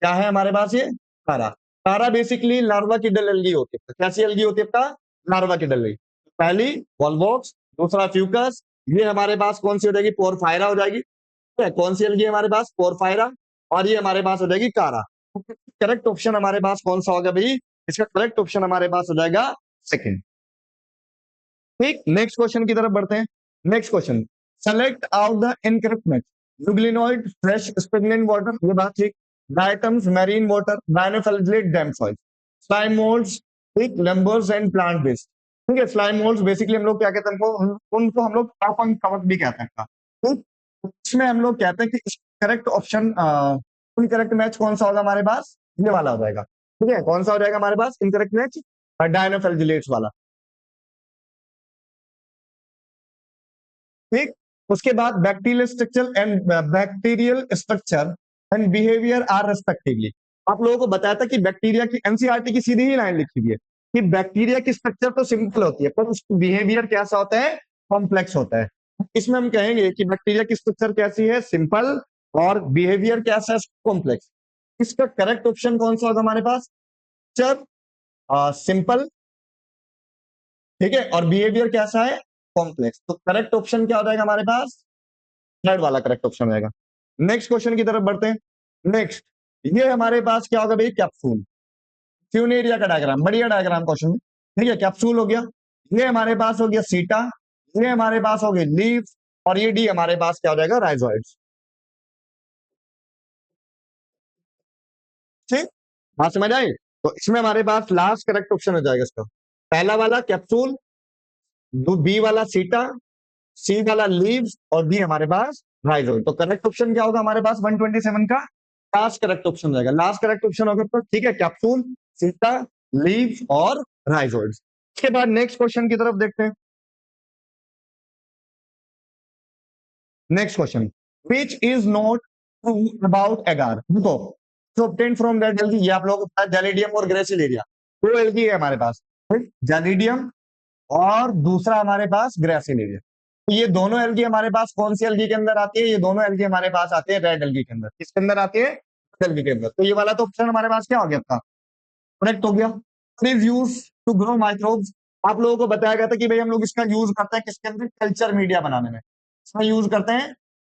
क्या है हमारे पास ये, कारा। कारा बेसिकली लार्वा की डल एल्गी होती है। कैसी एल्गी होती है आपका, लार्वा की डल एल्गी। पहली वॉलवॉक्स, दूसरा फ्यूकस, ये हमारे पास कौन सी हो जाएगी, पोरफायरा हो जाएगी। ठीक है, कौन सी एल्गी है हमारे पास, पोरफायरा, और ये हमारे पास हो जाएगी कारा। करेक्ट ऑप्शन हमारे पास कौन सा होगा भाई, इसका करेक्ट ऑप्शन हमारे पास हो जाएगा सेकंड। ठीक, नेक्स्ट क्वेश्चन की तरफ बढ़ते हैं। Next question, select out the incorrect match, euglenoid, fresh stagnant water, ये बात ठीक, diatoms, marine water, dinoflagellate, damp soil, slime moulds, ठीक, लंबर्स एंड प्लांट बेस्ड। ठीक है, स्लाइम मोल्ड्स बेसिकली हम लोग क्या कहते हैं, उनको हम लोग अपंग कवक भी कहते हैं। ठीक, इसमें हम लोग कहते हैं कि करेक्ट ऑप्शन, इनकरेक्ट मैच कौन सा होगा हमारे पास, ये वाला हो जाएगा। ठीक है, कौन सा हो जाएगा हमारे पास इनकरेक्ट मैच, डायनोफेलिजिलेट्स वाला। ठीक, उसके बाद bacterial structure and behaviour are respectively. आप लोगों को बताया था कि बैक्टीरिया की, एनसीईआरटी की सीधी ही लाइन लिखी हुई है कि बैक्टीरिया की स्ट्रक्चर तो सिंपल होती है पर उसका बिहेवियर कैसा होता है, कॉम्प्लेक्स होता है। इसमें हम कहेंगे कि बैक्टीरिया की स्ट्रक्चर कैसी है, सिंपल, और बिहेवियर कैसा है, कॉम्प्लेक्स। इसका करेक्ट ऑप्शन कौन सा होगा हमारे पास, स्ट्रक्चर सिंपल, ठीक है, और बिहेवियर कैसा है, कॉम्प्लेक्स। तो करेक्ट ऑप्शन क्या हो जाएगा हमारे पास, थर्ड वाला करेक्ट ऑप्शन रहेगा। नेक्स्ट क्वेश्चन की तरफ बढ़ते हैं। नेक्स्ट, ये हमारे पास क्या होगा भाई, कैप्सूल, फ्यूनेरिया का डायग्राम, बढ़िया डायग्राम क्वेश्चन में। ठीक है, कैप्सूल हो गया, ये हमारे पास हो गया सीटा, ये हमारे पास हो गई लीव, और ये डी हमारे पास क्या हो जाएगा, राइजोइड्स। ठीक, बात समझ आई। तो इसमें हमारे पास लास्ट करेक्ट ऑप्शन हो जाएगा इसका, पहला वाला कैप्सूल, बी वाला सीटा, सी वाला लीव्स, और डी हमारे पास राइजोइड। तो करेक्ट ऑप्शन क्या होगा हमारे पास 127 का, लास्ट करेक्ट ऑप्शन रहेगा। लास्ट करेक्ट ऑप्शन होगा तो ठीक है, कैप्सूल, सीटा, लीव्स और राइजोइड। इसके बाद नेक्स्ट क्वेश्चन की तरफ देखते हैं। Next question, which is not true about एगार। देखो, तो ऑब्टेन फ्रॉम दैट एल्गी, ये आप लोगों को पता है, जेलिडियम और ग्रेसिलेरिया, दो एल्गी है हमारे पास। जैलिडियम, और दूसरा हमारे पास ग्रेसिलिडियम। तो ये दोनों एल्गी हमारे पास कौन सी एल्गी के अंदर आती है? ये दोनों एल्गी हमारे पास आती है रेड एल्गी के अंदर। किसके अंदर आती है? रेड एल्गी के अंदर। तो ये वाला तो ऑप्शन हमारे पास क्या हो गया आपका? करेक्ट हो गया। Is use to grow microbes. आप लोगों को बताया गया था कि भाई हम लोग इसका यूज करते हैं किसके अंदर? कल्चर मीडिया बनाने में। इसका यूज करते हैं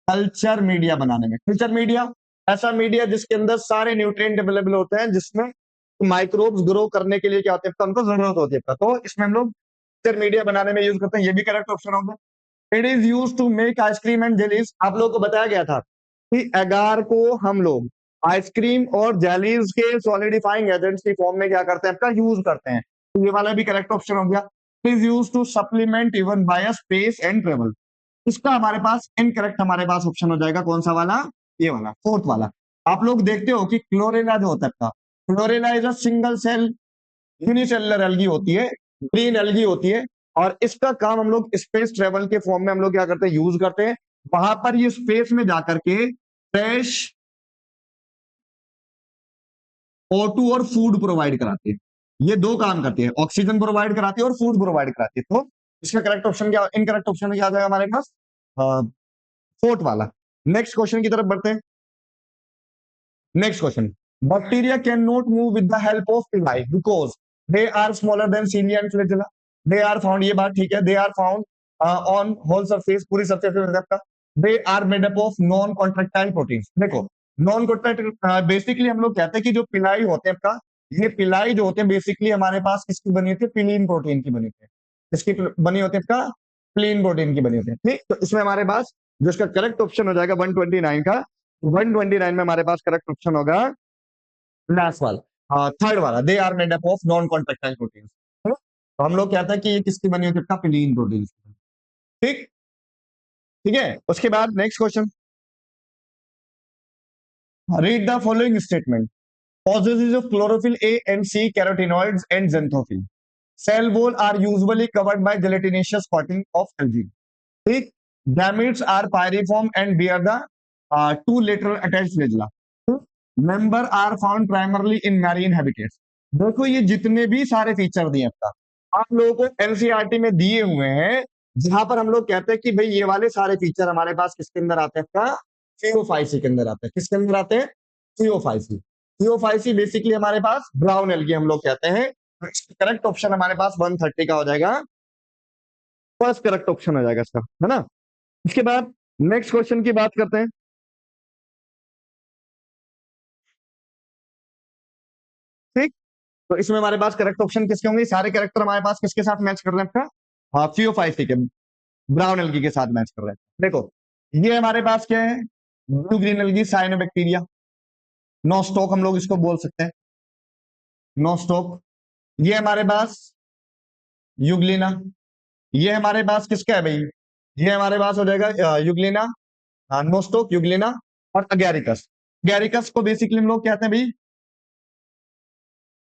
कल्चर मीडिया बनाने में। कल्चर मीडिया ऐसा मीडिया जिसके अंदर सारे न्यूट्रिएंट अवेलेबल होते हैं, जिसमें माइक्रोब्स ग्रो करने के लिए क्या होते हैं, उनको जरूरत होती है। तो इसमें हम लोग कल्चर मीडिया बनाने में यूज करते हैं। ये भी करेक्ट ऑप्शन होगा। It is use to make ice cream and jellies. आप लोगों को बताया गया था कि एगार को हम लोग आइसक्रीम और जेलीज के सॉलिडिफाइंग एजेंट्स की फॉर्म में क्या करते हैं, आपका यूज करते हैं। तो ये वाला भी करेक्ट ऑप्शन हो गया। It is use to supplement even by space and travel. इसका हमारे पास इनकरेक्ट हमारे पास ऑप्शन हो जाएगा कौन सा वाला? ये वाला, फोर्थ वाला। आप लोग देखते हो कि क्लोरेला जो होता है, chlorella is a single cell unicellular algae होती है, ग्रीन एल्गी होती है, और इसका काम हम लोग स्पेस ट्रेवल के फॉर्म में हम लोग क्या करते हैं, यूज करते हैं। वहां पर ये स्पेस में जाकर के फ्रेश O2 और फूड प्रोवाइड कराती है। ये दो काम करती है, ऑक्सीजन प्रोवाइड कराती है और फूड प्रोवाइड कराती है। तो इसका करेक्ट ऑप्शन क्या, इनकरेक्ट ऑप्शन क्या आ जाएगा हमारे पास? फोर्थ वाला। नेक्स्ट क्वेश्चन की तरफ बढ़ते हैं। Next question, bacteria can not move with the help of pili because they are smaller than cilia and flagella. They are found, ये बात ठीक है, they are found on whole surface, पूरी सरफेस में। They are made up of non contractile proteins. देखो, non contractile basically हम लोग कहते हैं कि जो पिलाई होते हैं आपका, ये पिलाई जो होते हैं बेसिकली हमारे पास किसकी बनी होती है? पिलीन प्रोटीन की बनी होती है। किसकी बनी होती है आपका? प्लीन प्रोटीन की बनी होती है। ठीक, तो इसमें हमारे पास जो इसका करेक्ट ऑप्शन हो जाएगा 129 का, 129 में हमारे पास करेक्ट ऑप्शन होगा लास्ट वाला, थर्ड वाला, they are made up of non contractile protein. तो हम लोग कहते हैं कि ये किसकी बनी होती है? पिलीन प्रोटीन। ठीक, ठीक है। उसके बाद next question, read the following statement. Causes of chlorophyll A and C, carotenoids and xanthophyll. Cell wall are usually covered by gelatinous coating of algae. ठीक, gametes are pyriform and bear the two lateral attached flagella. Member are found primarily in marine habitats. देखो ये जितने भी सारे feature दिए आपका, आप लोगों को एनसीईआरटी में दिए हुए हैं, जहां पर हम लोग कहते हैं कि भाई ये वाले सारे फीचर हमारे पास किसके अंदर आते हैं? आपका CO5C के अंदर आते हैं। किसके अंदर आते हैं? CO5C। CO5C बेसिकली हमारे पास ब्राउन एल्गी हम लोग कहते हैं। करेक्ट ऑप्शन हमारे पास 130 का हो जाएगा, फर्स्ट करेक्ट ऑप्शन हो जाएगा इसका, है ना। इसके बाद नेक्स्ट क्वेश्चन की बात करते हैं। ठीक, तो इसमें हमारे पास करेक्ट ऑप्शन किसके होंगे? सारे करेक्टर हमारे पास किसके साथ मैच कर रहे हैं आपका? हाँ, CO5C के, ब्राउन एल्गी के साथ मैच कर रहे हैं। देखो, ये हमारे पास क्या है? Blue green algae, cyanobacteria, Nostoc हम लोग इसको बोल सकते हैं, नोस्टॉक। ये हमारे पास यूग्लिना। ये हमारे पास किसका है भाई? ये हमारे पास हो जाएगा यूग्लिना, नोस्टॉक, यूग्लिना और अगैरिकस। गैरिकस को बेसिकली हम लोग कहते हैं भाई,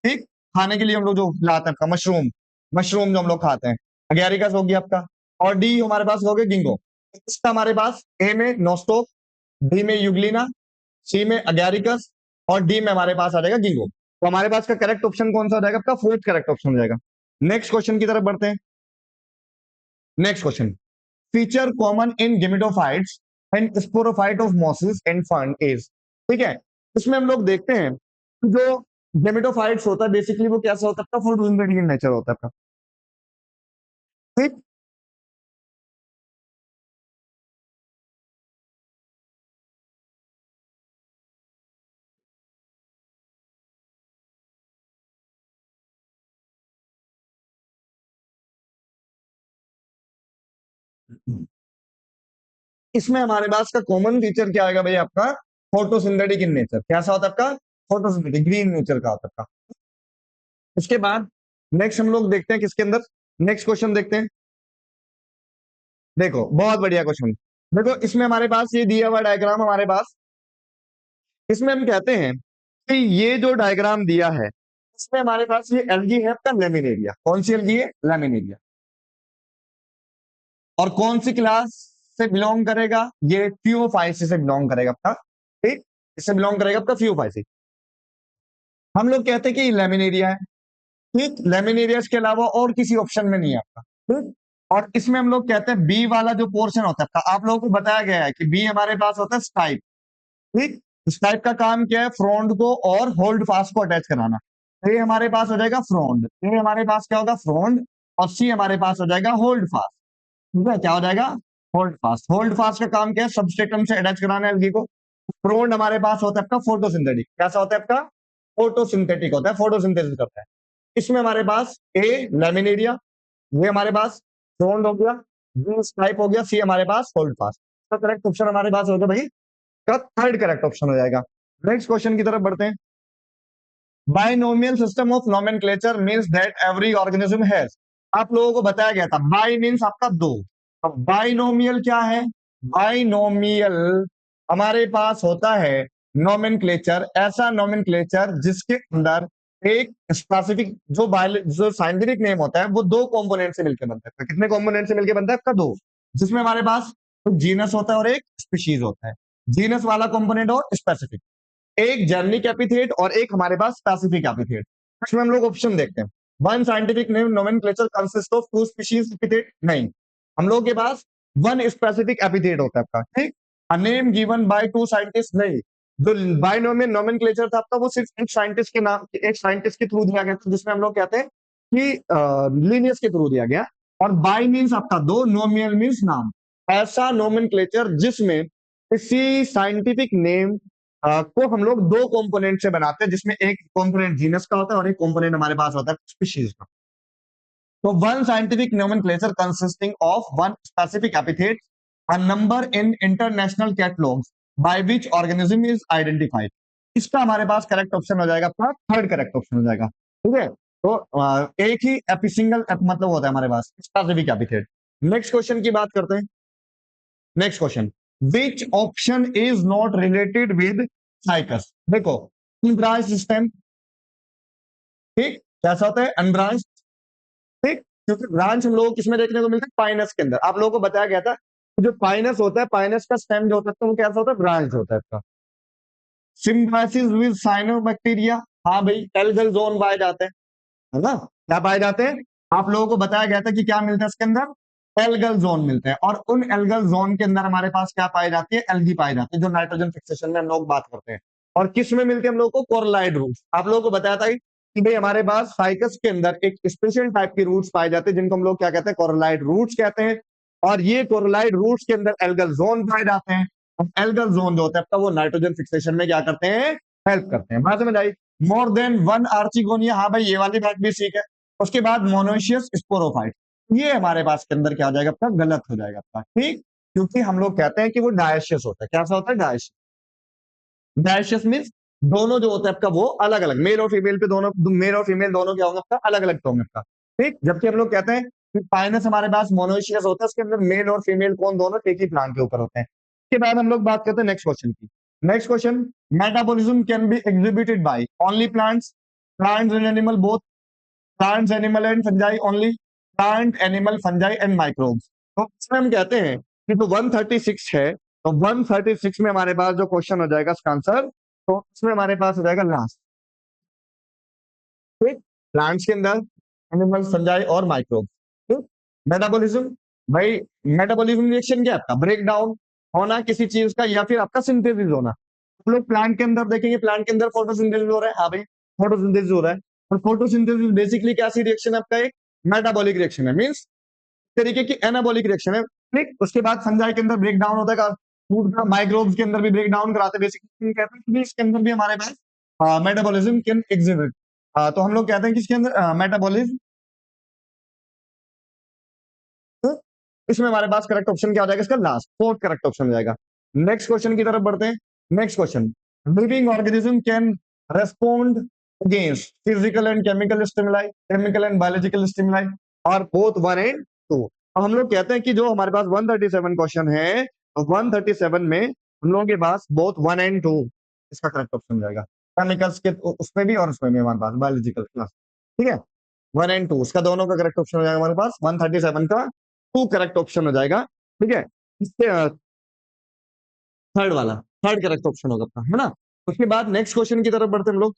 ठीक, खाने के लिए हम लोग जो लाते हैं मशरूम, मशरूम जो हम लोग खाते हैं, अगैरिकस हो गया आपका। और डी हमारे पास हो गया गिंगो। इसका हमारे पास ए में नोस्टॉक, बी में यूग्लिना, सी में अगैरिकस और डी में हमारे पास आ जाएगा गिंगो। तो हमारे पास का करेक्ट ऑप्शन कौन सा हो जाएगा आपका? फोर्थ करेक्ट ऑप्शन हो जाएगा। नेक्स्ट क्वेश्चन की तरफ बढ़ते हैं। Next question, feature common in gametophytes and sporophyte of mosses and ferns is. ठीक है, इसमें हम लोग देखते हैं जो गेमिटोफाइट्स होता है बेसिकली वो कैसा होता है? फोटोसिंथेटिक इन नेचर होता है। ठीक, इसमें हमारे पास का कॉमन फीचर क्या आएगा भाई आपका? Photosynthetic in nature. कैसा होता है आपका? फोटोसिंथेटिक, ग्रीन नेचर का होता है आपका। उसके बाद नेक्स्ट हम लोग देखते हैं किसके अंदर, नेक्स्ट क्वेश्चन देखते हैं। देखो, बहुत बढ़िया क्वेश्चन। देखो, इसमें हमारे पास ये दिया हुआ डायग्राम हमारे पास, इसमें हम कहते हैं कि ये जो डायग्राम दिया है, इसमें हमारे पास ये एल्गी है आपका लेमिनेरिया। कौन सी एल्गी है? लेमिनेरिया। और कौन सी क्लास से बिलोंग करेगा? ये फियोफाइसी से बिलोंग करेगा आपका। ठीक, इससे बिलोंग करेगा आपका फियोफाइसी। हम लोग कहते हैं कि लेमिनेरिया है, ठीक, लेमिनेरियस के अलावा और किसी ऑप्शन में नहीं आता। ठीक, और इसमें हम लोग कहते हैं बी वाला जो पोर्शन होता है, आप लोगों को बताया गया है कि बी हमारे पास होता है स्टाइप। ठीक, स्टाइप का काम क्या है? फ्रॉन्ट को और होल्ड फास्ट को अटैच कराना। तो ये हमारे पास हो जाएगा फ्रॉन्ट, ये हमारे पास क्या होगा? फ्रॉन्ट। और सी हमारे पास हो जाएगा होल्ड फास्ट। ठीक है, क्या हो जाएगा? Hold fast. होल्ड फास्ट का काम क्या है? सबस्ट्रेटम से अटैच कराना है एल्गी को। फ्रॉन्ट हमारे पास होता है आपका फोटोसिंथेटिक। कैसा होता है आपका? फोटोसिंथेटिक होता है, फोटोसिंथेसिस करता है। इसमें हमारे पास ए लेमिनेरिया, ये हमारे पास फ्रॉन्ट हो गया, बी स्टाइप हो गया, सी हमारे पास होल्ड फास्ट। तो करेक्ट ऑप्शन हमारे पास होगा भाई का थर्ड करेक्ट ऑप्शन हो जाएगा। नेक्स्ट क्वेश्चन की तरफ बढ़ते हैं। Binomial system of nomenclature means that every organism has. आप लोगों को बताया गया था बाई मींस आपका दो। अब बाइनोमियल क्या है? बाइनोमियल हमारे पास होता है नोमेनक्लेचर, ऐसा नोमेनक्लेचर जिसके अंदर एक स्पेसिफिक जो साइंटिफिक नेम होता है वो दो कंपोनेंट से मिलकर बनता है। कितने कंपोनेंट से मिलकर बनता है आपका? दो। जिसमें हमारे पास जीनस होता है और एक स्पीशीज होता है। जीनस वाला कंपोनेंट और स्पेसिफिक, एक जेर्निक एपिथेट और एक हमारे पास स्पेसिफिक एपिथेट। इसमें हम लोग ऑप्शन देखते हैं। One scientific name nomenclature consist of two species epithet, नहीं। हम लोग के पास वन स्पेसिफिक एपिथेट होता है आपका। ठीक, a name given by two scientist, नहीं। जो बाइनोमियल नोमेनक्लेचर था आपका वो सिर्फ एक साइंटिस्ट के नाम, एक साइंटिस्ट के थ्रू दिया गया था, जिसमें हम लोग कहते हैं कि लीनियस के थ्रू दिया गया। और बाई मीन्स आपका दो, नोमियल मीन्स नाम। ऐसा नोमेनक्लेचर जिसमें किसी साइंटिफिक नेम को हम लोग दो कंपोनेंट से बनाते हैं, जिसमें एक कंपोनेंट जीनस का होता है और एक कंपोनेंट हमारे पास होता है स्पीशीज का। तो one scientific nomenclature consisting of one specific epithet, a number in international catalogues by which organism is identified. इसका हमारे पास करेक्ट ऑप्शन हो जाएगा आपका थर्ड करेक्ट ऑप्शन हो जाएगा। ठीक है, तो एक ही सिंगल मतलब होता है हमारे पास स्पेसिफिक एपिथेट। नेक्स्ट क्वेश्चन की बात करते हैं। Next question, which option is not related with cycas? देखो, अनब्रांच सिस्टम। ठीक, कैसा होता है अनब्रांच? ठीक, क्योंकि ब्रांच हम लोगों को किसमें देखने को मिलता है? पाइनस के अंदर। आप लोगों को बताया गया था कि जो पाइनस होता है, पाइनस का स्टेम जो होता है वो कैसा होता है? ब्रांच होता है इसका। सिम्बायोसिस विद साइनोबैक्टीरिया, हाँ भाई, एल्गल जोन पाए जाते हैं, है ना? क्या पाए जाते हैं? आप लोगों को बताया गया था कि क्या मिलता है इसके अंदर? एल्गल जोन मिलते हैं। और उन एल्गल जोन के अंदर हमारे पास क्या पाई जाती है? एल्गी पाई जाती है, जो नाइट्रोजन फिक्सेशन में हम लोग बात करते हैं। और किस में मिलती है हम लोग को? Coralloid roots. आप लोगों को बताया था कि भाई हमारे पास साइकस के अंदर एक स्पेशल टाइप की रूट्स पाए जाते हैं, जिनको हम लोग क्या कहते हैं? कोरलाइड रूट्स कहते हैं। और ये कोरलाइड रूट्स के अंदर एल्गल जोन पाए जाते हैं। एल्गल जोन जो होता है आपका, वो नाइट्रोजन फिक्सेशन में क्या करते हैं? हेल्प करते हैं। बात समझ आई? मोर देन वन आर्चिगोनिया, हाँ भाई ये वाली बात भी ठीक है। उसके बाद मोनोशियस स्पोरोफाइट, ये हमारे पास के अंदर क्या हो जाएगा आपका? गलत हो जाएगा आपका। ठीक, क्योंकि हम लोग कहते हैं कि वो डायशियस होता है। कैसा होता है? डायशियस। डायशियस मीन्स दोनों जो होता है आपका वो अलग अलग, मेल और फीमेल पे दोनों, मेल और फीमेल दोनों क्या होंगे आपका? अलग अलग होंगे आपका। ठीक, जबकि हम लोग कहते हैं कि पाइनस हमारे पास मोनोशियस होता है, उसके अंदर मेल और फीमेल कौन? दोनों एक ही प्लांट के ऊपर होते हैं। इसके बाद हम लोग बात करते हैं नेक्स्ट क्वेश्चन की। Next question, metabolism can be exhibited by only plants, plants and animal both, plants animal and fungi only, plant animal fungi and microbes. तो इसमें हम कहते हैं कि जो 136 है, तो 136 में हमारे पास जो क्वेश्चन हो जाएगा इसका आंसर, तो इसमें हमारे पास हो जाएगा लास्ट। ठीक, प्लांट्स के अंदर एनिमल फंजाई और माइक्रोब। ठीक, मेटाबॉलिज्म, भाई मेटाबॉलिज्म रिएक्शन क्या है आपका? ब्रेक डाउन होना किसी चीज का, या फिर आपका सिंथेसिस होना। हम लोग प्लांट के अंदर देखेंगे, प्लांट के अंदर फोटोसिंथेसिस हो रहा है, हाँ भाई फोटोसिंथेसिस हो रहा है। और फोटोसिंथेसिस बेसिकली कैसी रिएक्शन है आपका? एक मेटाबॉलिक रिएक्शन है, मींस तरीके की एनाबॉलिक रिएक्शन है। ठीक, उसके बाद फंजाई के अंदर ब्रेक डाउन होता है, फूड का माइक्रोब्स के अंदर भी ब्रेक डाउन कराते हैं। बेसिकली कहते हैं कि इसके अंदर भी हमारे पास मेटाबॉलिज्म कैन एग्जिबिट। तो हम लोग कहते हैं कि इसके अंदर मेटाबॉलिज्म, इसमें हमारे पास करेक्ट ऑप्शन क्या हो जाएगा? इसका लास्ट फोर्थ करेक्ट ऑप्शन हो जाएगा। नेक्स्ट क्वेश्चन की तरफ बढ़ते हैं। Next question, living organism can respond against physical and chemical stimuli, chemical and biological stimuli, और बोथ वन एंड टू। अब हम लोग कहते हैं कि जो हमारे पास 137 क्वेश्चन है, 137 में हम लोगों के पास बोथ वन एंड टू इसका करेक्ट ऑप्शन हो जाएगा। केमिकल्स के उसमें भी और उसमें भी हमारे पास बायोलॉजिकल क्लास। ठीक है, वन एंड टू उसका दोनों का करेक्ट ऑप्शन हो जाएगा हमारे पास। 137 का टू करेक्ट ऑप्शन हो जाएगा। ठीक है, इससे थर्ड वाला थर्ड करेक्ट ऑप्शन होगा आपका, है ना? उसके बाद नेक्स्ट क्वेश्चन की तरफ बढ़ते हैं हम लोग।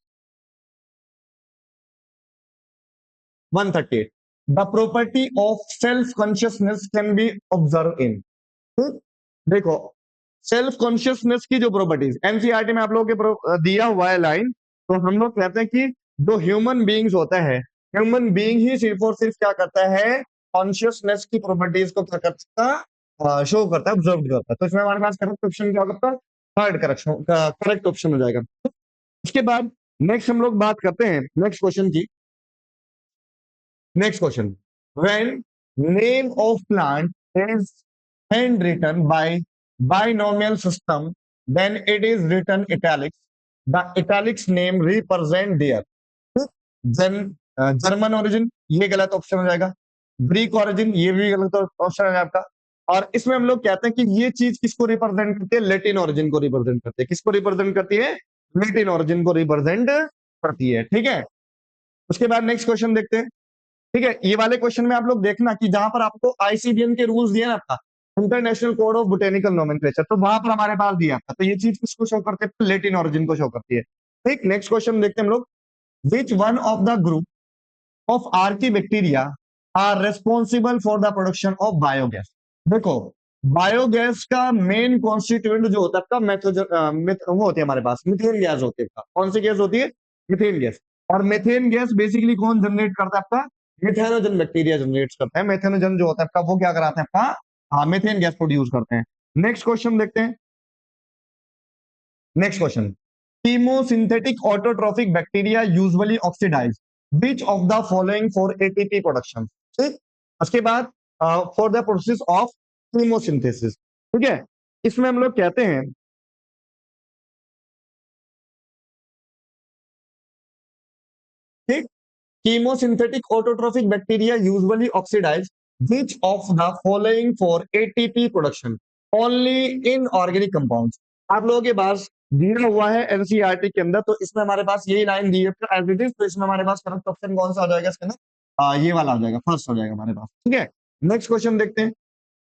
138 the property of self consciousness can be observe in. ठीक, देखो सेल्फ कॉन्शियसनेस की जो प्रॉपर्टीज एनसीईआरटी में आप लोगों के दिया हुआ है लाइन, तो हम लोग कहते हैं कि जो ह्यूमन बीइंग्स होता है, ह्यूमन बीइंग ही सिर्फ और सिर्फ क्या करता है, कॉन्शियसनेस की प्रॉपर्टीज को क्या करता है, शो करता है, ऑब्जर्व करता है। तो इसमें हमारे पास करेक्ट ऑप्शन क्या होगा, थर्ड करेक्शन करेक्ट ऑप्शन हो जाएगा। उसके बाद नेक्स्ट हम लोग बात करते हैं नेक्स्ट क्वेश्चन की। Next question, when name of plant is hand written by binomial system then it is written italics, the italics name represent their जन जर्मन ओरिजिन, ये गलत ऑप्शन हो जाएगा। ग्रीक ओरिजिन, ये भी गलत ऑप्शन है आपका। और इसमें हम लोग कहते हैं कि ये चीज किसको रिप्रेजेंट करती है, लेटिन ओरिजिन को रिप्रेजेंट करती है। किसको रिप्रेजेंट करती है, लेटिन ओरिजिन को रिप्रेजेंट करती है। ठीक है, उसके बाद नेक्स्ट क्वेश्चन देखते हैं। ठीक है, ये वाले क्वेश्चन में आप लोग देखना कि जहां पर आपको आईसीबीएन के रूल्स दिए ना, आपका international code of botanical nomenclature, तो वहां पर हमारे पास दिया था, तो ये चीज किसको शो करते हैं, लेटिन ओरिजिन को शो करती है। ठीक, नेक्स्ट क्वेश्चन देखते हैं हम लोग, which one of the group of archaebacteria are responsible for the production of biogas. देखो बायोगैस का मेन कॉन्स्टिट्यूएंट जो होता है आपका वो होती है हमारे पास मिथेन गैस होती है। कौन सी गैस होती है, मिथेन गैस। और मिथेन गैस बेसिकली कौन जनरेट करता है आपका, मिथेनोजन बैक्टीरिया जनरेट करते हैं। मिथेनोजन जो होता है आपका वो क्या कराते हैं आपका, हाँ मिथेन गैस प्रोड्यूस करते हैं। नेक्स्ट क्वेश्चन देखते हैं। Next question, chemosynthetic autotrophic bacteria usually oxidise which of the following for ATP production. ठीक, उसके बाद for the process of chemosynthesis. ठीक है, इसमें हम लोग कहते हैं, ठीक, chemosynthetic autotrophic bacteria usually oxidize which of the following for ATP production only in organic compounds। आप लोगों के पास दिया हुआ है एनसीईआरटी के अंदर, तो इसमें हमारे पास ये लाइन दी है एज इट इज, तो इसमें हमारे पास करेक्ट ऑप्शन कौन सा हो जाएगा इसके अंदर, ये वाला हो जाएगा, फर्स्ट हो जाएगा हमारे पास। ठीक है, नेक्स्ट क्वेश्चन देखते हैं,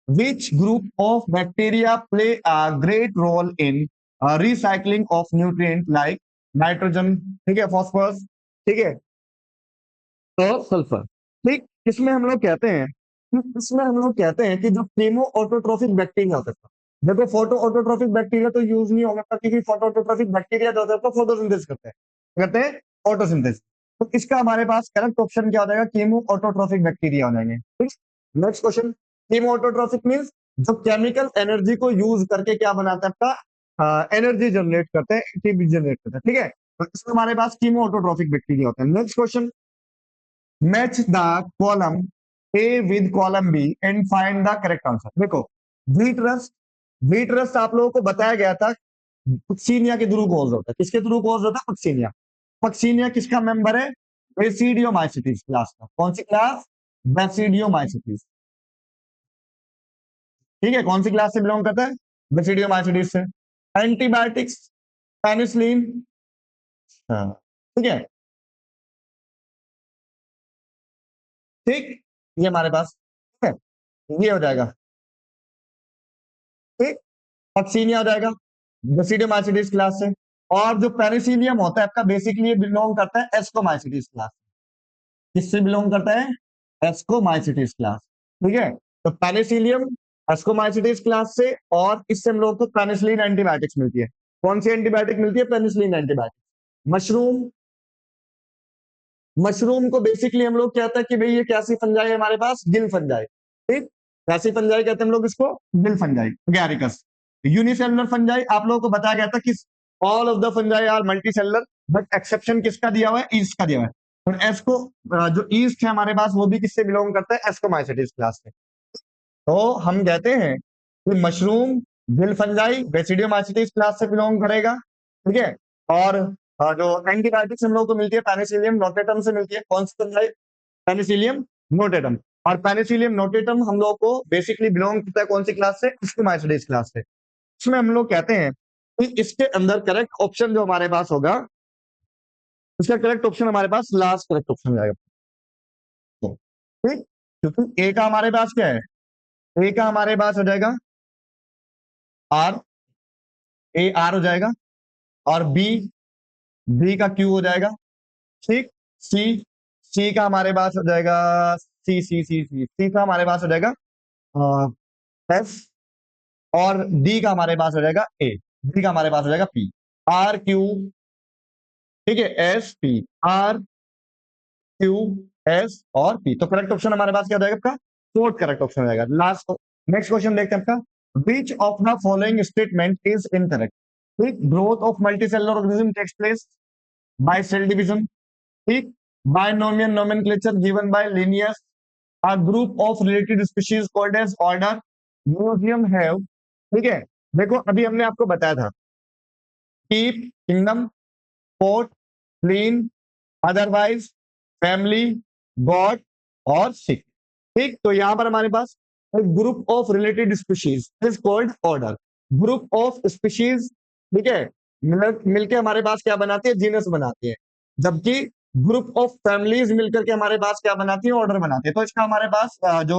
which group of bacteria play a great role in recycling of nutrient like nitrogen, ठीक है, फॉस्फोरस, ठीक है, और सल्फर। ठीक, इसमें हम लोग कहते हैं कि जो केमो ऑटोट्रोफिक बैक्टीरिया होता है, देखो फोटो ऑटोट्रोफिक बैक्टीरिया तो यूज नहीं होगा क्योंकि फोटो ऑटोट्रोफिक बैक्टीरिया जो होता है फोटोसिंथेसिस करते हैं ऑटोसिंथेसिस। तो इसका हमारे पास करेक्ट ऑप्शन क्या हो जाएगा, केमो ऑटोट्रोफिक बैक्टीरिया हो जाएंगे। ठीक, next question, chemo autotrophic means जो केमिकल एनर्जी को यूज करके क्या बनाता है आपका, एनर्जी जनरेट करते हैं, एटीपी जनरेट करते हैं। ठीक है, तो इसमें हमारे पास कीमो ऑटोट्रोफिक बैक्टीरिया होता है। Next question, match the column A with column B and find the correct answer. देखो व्हीट रस्ट आप लोगों को बताया गया था, पक्सीनिया के थ्रू कॉज होता है। किसके थ्रू कॉज होता है, पक्सीनिया। पक्सीनिया किसका मेंबर है, बेसिडियोमाइसिटीज क्लास का। कौन सी क्लास, बेसिडियोमाइसिटीज। ठीक है, कौन सी क्लास से बिलोंग करता है, बेसिडियोमाइसिटीज से। एंटीबायोटिक्स, पेनिसिलिन, हाँ ठीक है, ठीक, ये हमारे पास, ठीक है, ये हो जाएगा। ठीक, पक्सीनिया हो जाएगा बेसिडियोमाइसिटीज क्लास से। और जो पेनिसिलियम होता है आपका बेसिकली ये बिलोंग करता है एस्कोमाइसिटीज क्लास। किससे बिलोंग करता है, एस्कोमाइसिटीज क्लास। ठीक है, तो पेनिसिलियम एस्कोमाइसिटीज क्लास से, और इससे हम लोग को पेनिसिलिन एंटीबायोटिक्स मिलती है। कौन सी एंटीबायोटिक मिलती है, पेनिसिलिन एंटीबायोटिक। मशरूम, मशरूम को बेसिकली हम लोग कहते हैं कि भाई ये कैसी फंजाई है हमारे पास, गिल फंजाई। ठीक, कैसी फंजाई कहते हैं हम लोग इसको, gill fungi, agaricus. Unicellular fungi आप लोगों को बताया गया था कि all of the fungi are multi cellular, but exception किसका दिया हुआ है, ईस्ट का दिया हुआ है। और एस्को जो ईस्ट है हमारे पास वो भी किससे बिलोंग करता है, एस्कोमाइसिटीज क्लास से। तो हम कहते हैं कि mushroom Gill fungi basidiomycetes class से बिलोंग करेगा। ठीक है, और जो एंटीबायोटिक्स हम लोग को मिलती है पेनिसिलियम नोटेटम से मिलती है। कौन सी फंजाई, पेनिसिलियम नोटेटम। और पेनिसिलियम नोटेटम हम लोग को बेसिकली बिलोंग करता है कौन सी क्लास से, एस्कोमाइसिटीज क्लास से। इसमें हम लोग कहते हैं कि इसके अंदर करेक्ट ऑप्शन जो हमारे पास होगा, इसका करेक्ट ऑप्शन हमारे पास लास्ट करेक्ट ऑप्शन हो जाएगा। ठीक, क्योंकि ए का हमारे पास क्या है, ए का हमारे पास हो जाएगा आर, ए आर हो जाएगा, और बी, बी का क्यू हो जाएगा। ठीक, सी, सी का हमारे पास हो जाएगा सी का हमारे पास हो जाएगा एस, और डी का हमारे पास हो जाएगा ए, डी का हमारे पास हो जाएगा पी, आर क्यू, ठीक है, S P, R Q S और पी। तो करेक्ट ऑप्शन हमारे पास क्या हो जाएगा आपका? फोर्थ करेक्ट ऑप्शन हो जाएगा। लास्ट नेक्स्ट क्वेश्चन देखते हैं आपका, which of the following statement is incorrect? ठीक, growth of multicellular organism takes place by cell division, ठीक, binomial nomenclature given by Linnaeus, a group of related species called as order, museum have, ठीक है। देखो अभी हमने आपको बताया था keep, kingdom, port, clean, otherwise, family, god और सिक। ठीक, तो यहां पर हमारे पास group of related species is called order. Group of species, ठीक है, मिलके हमारे पास क्या बनाती है? जीनस बनाती है। जबकि ग्रुप ऑफ फैमिलीज मिलकर के हमारे पास क्या बनाती है? ऑर्डर बनाती है। तो इसका हमारे पास जो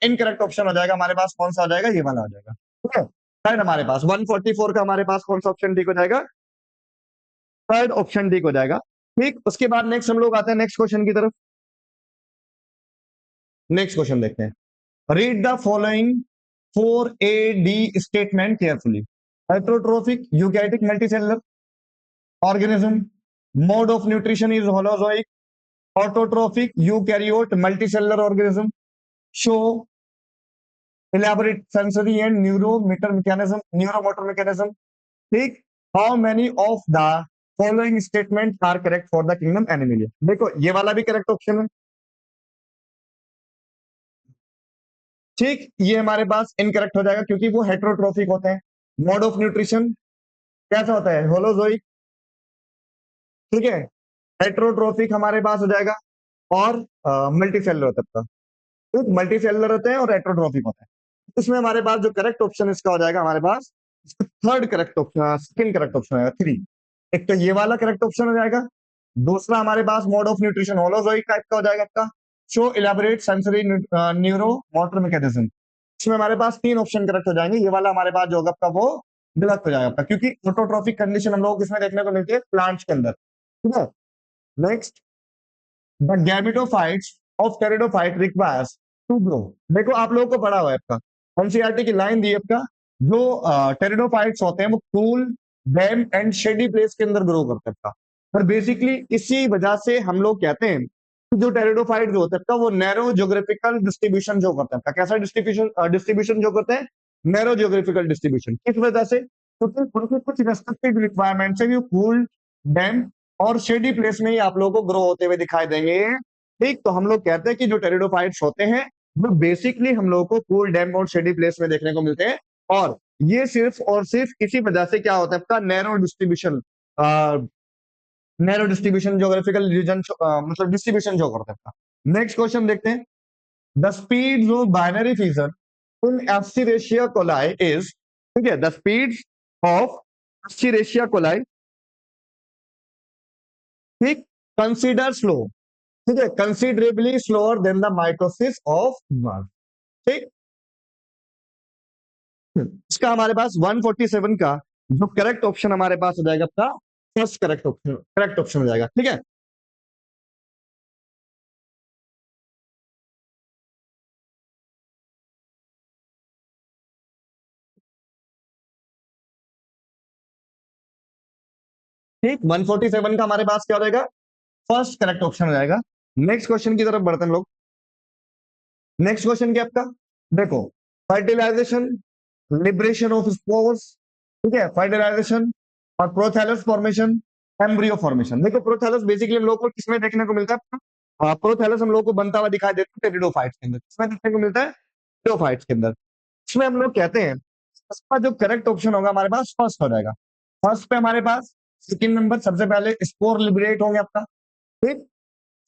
इनकरेक्ट ऑप्शन हो जाएगा हमारे पास कौन सा हो जाएगा? ये वाला हो जाएगा, ठीक है। थर्ड हमारे पास 144 का हमारे पास कौन सा ऑप्शन ठीक हो जाएगा? थर्ड ऑप्शन ठीक हो जाएगा। ठीक, उसके बाद नेक्स्ट हम लोग आते हैं नेक्स्ट क्वेश्चन की तरफ। नेक्स्ट क्वेश्चन देखते हैं, read the following 4AD statement carefully. Heterotrophic eukaryotic multicellular organism, mode of nutrition is holozoic, autotrophic eukaryote multicellular organism, show elaborate sensory and neuromotor mechanism, ठीक, how many of the following statements are correct for the kingdom Animalia? देखो ये वाला भी correct option है, ठीक, ये हमारे पास incorrect हो जाएगा क्योंकि वो हेटरोट्रोफिक होते हैं। मोड ऑफ न्यूट्रिशन कैसा होता है? होलोजोइक, ठीक है, हेट्रोट्रोफिक हमारे पास हो जाएगा, और मल्टीसेलुलर होता है, तो मल्टीसेलुलर होते हैं और हेट्रोट्रोफिक होते हैं। इसमें हमारे पास जो करेक्ट ऑप्शन इसका हो जाएगा हमारे पास third correct option, second correct option आएगा, थ्री। एक तो ये वाला करेक्ट ऑप्शन हो जाएगा, दूसरा हमारे पास mode of nutrition holozoic type का हो जाएगा आपका, show elaborate sensory neuro motor mechanism. इसमें हमारे पास तीन ऑप्शन करेक्ट हो जाएंगे, ये वाला हमारे पास जो होगा आपका वो गलत हो जाएगा आपका, क्योंकि ऑटोट्रोफिक कंडीशन हम लोगों को किसमें देखने को मिलती है? प्लांट्स के अंदर, ठीक है। Next, the gametophytes of pteridophyte requires to grow. देखो आप लोगों को पढ़ा हुआ है आपका, एनसीईआरटी की लाइन दी है आपका, जो टेरिडोफाइट्स होते हैं वो cool, damp and shady place के अंदर ग्रो करते हैं आपका। और बेसिकली इसी वजह से हम लोग कहते हैं कि जो टेरिडोफाइट जो होता है आपका वो नैरो ज्योग्राफिकल डिस्ट्रीब्यूशन जो करता है आपका। कैसा डिस्ट्रीब्यूशन जो करते हैं? Narrow geographical distribution. किस वजह से? क्योंकि उनके कुछ रेस्पेक्टिव रिक्वायरमेंट है, कूल, डैम्प और शेडी प्लेस में ही आप लोगों को ग्रो होते हुए दिखाई देंगे। ठीक, तो हम लोग कहते हैं कि जो टेरिडोफाइट्स होते हैं वो बेसिकली हम लोगों को कूल, डैम्प और शेडी प्लेस में देखने को मिलते हैं, और ये सिर्फ और सिर्फ इसी वजह से क्या होता है आपका नैरो डिस्ट्रीब्यूशन ज्योग्राफिकल रीजन, मतलब डिस्ट्रीब्यूशन जो करता है आपका। नेक्स्ट क्वेश्चन देखते हैं, the speed of binary fission in Escherichia coli is, ठीक है, the speed of Escherichia coli, ठीक, कंसीडर स्लो, ठीक है, considerably slower than the mitosis of bird. ठीक, इसका हमारे पास 147 का जो करेक्ट ऑप्शन हमारे पास हो जाएगा आपका फर्स्ट करेक्ट ऑप्शन हो जाएगा, ठीक है। ठीक, 147 का हमारे पास क्या हो जाएगा? फर्स्ट करेक्ट ऑप्शन हो जाएगा। नेक्स्ट क्वेश्चन की तरफ बढ़ते हैं लोग। नेक्स्ट क्वेश्चन क्या आपका? देखो, फर्टिलाइजेशन, लिबरेशन ऑफ स्पोर्स, ठीक है, फर्टिलाइजेशन और प्रोथैलस फॉर्मेशन, एम्ब्रियो फॉर्मेशन। देखो प्रोथैलस बेसिकली हम लोग को किसमें देखने को मिलता है? प्रोथैलस हम लोग को बनता हुआ दिखाई देता है टेरिडोफाइट्स के अंदर। किसमें देखने को मिलता है? टेरिडोफाइट्स के अंदर। इसमें हम लोग कहते हैं इसका जो करेक्ट ऑप्शन होगा हमारे पास फर्स्ट हो जाएगा। फर्स्ट पे हमारे पास सेकंड नंबर, सबसे पहले स्पोर लिबरेट होंगे आपका, ठीक,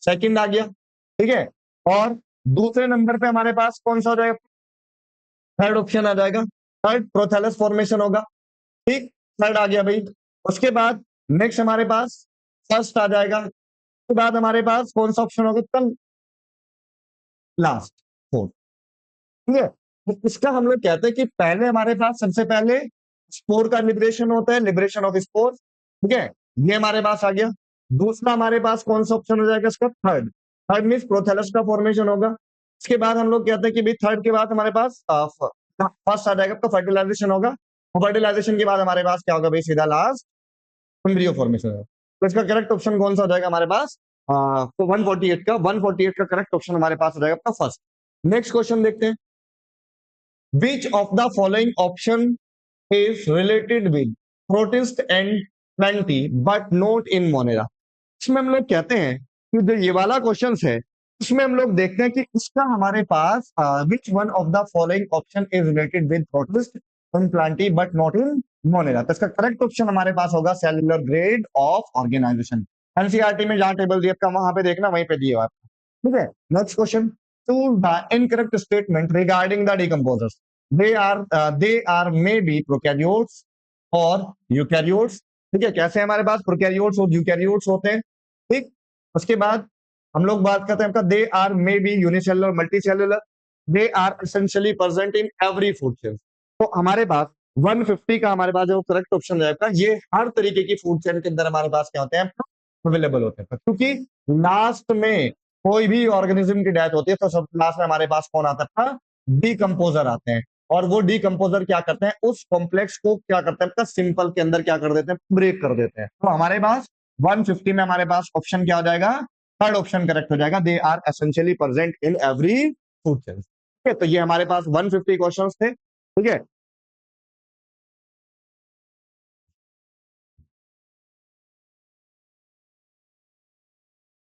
सेकंड आ गया, ठीक है। और दूसरे नंबर पे हमारे पास कौन सा हो जाएगा? थर्ड ऑप्शन आ जाएगा, थर्ड प्रोथैलस फॉर्मेशन होगा, ठीक, थर्ड आ गया भाई। उसके बाद नेक्स्ट हमारे पास फर्स्ट आ जाएगा, उसके बाद हमारे पास कौन सा ऑप्शन होगा? कल लास्ट, फोर्थ, ठीक है। तो इसका हम लोग कहते हैं कि पहले हमारे पास सबसे पहले स्पोर का लिबरेशन होता है, लिबरेशन ऑफ स्पोर, ठीक है, ये हमारे पास आ गया। दूसरा हमारे पास कौन सा ऑप्शन हो जाएगा? इसका थर्ड, थर्ड मीन्स प्रोथैलस का फॉर्मेशन होगा। इसके बाद हम लोग कहते हैं कि भाई थर्ड के बाद हमारे पास फर्स्ट आ जाएगा, तो फर्टिलाइजेशन होगा। फर्टिलाइजेशन के बाद हमारे पास क्या होगा भाई, सीधा लास्ट एम्ब्रियो फॉर्मेशन होगा। तो इसका करेक्ट ऑप्शन कौन सा हो जाएगा हमारे पास, तो 148 का करेक्ट ऑप्शन हमारे पास हो जाएगा आपका फर्स्ट। नेक्स्ट क्वेश्चन देखते हैं, विच of the following option is related with protist and plenty but not in monera। इसमें हम लोग कहते हैं कि जो ये वाला क्वेश्चन है इसमें हम लोग देखते हैं कि इसका हमारे पास which one of the following option is related with protist and plantae but not in monera. तो इसका करेक्ट ऑप्शन हमारे पास होगा cellular grade of organisation. NCERT में जहां टेबल दिया वहां पे देखना, वहीं पे दिया हुआ है। ठीक है, next question, to the incorrect statement regarding the decomposers, they are maybe prokaryotes और यूकैरियोट्स। ठीक है, कैसे हमारे पास प्रोकैरियोट्स और यूकैरियोट्स होते हैं। ठीक, उसके बाद हम लोग बात करते हैं they are may be unicellular multicellular, they are essentially present in every food chain. तो हमारे पास 150 का हमारे पास जो करेक्ट ऑप्शन रहेगा, ये हर तरीके की फूड चेन के अंदर हमारे पास क्या होते हैं, अवेलेबल होते हैं। क्योंकि लास्ट में कोई भी ऑर्गेनिज्म की डेथ होती है तो सब लास्ट में हमारे पास कौन आता था, डीकंपोजर आते हैं। और वो डीकंपोजर क्या करते हैं, उस कॉम्प्लेक्स को क्या करते हैं, सिंपल के अंदर क्या कर देते हैं, ब्रेक कर देते हैं। तो हमारे पास 150 में हमारे पास ऑप्शन क्या हो जाएगा, थर्ड ऑप्शन करेक्ट हो जाएगा, they are essentially present in every food chain. ठीक है, तो ये हमारे पास 150 क्वेश्चंस थे। ठीक है,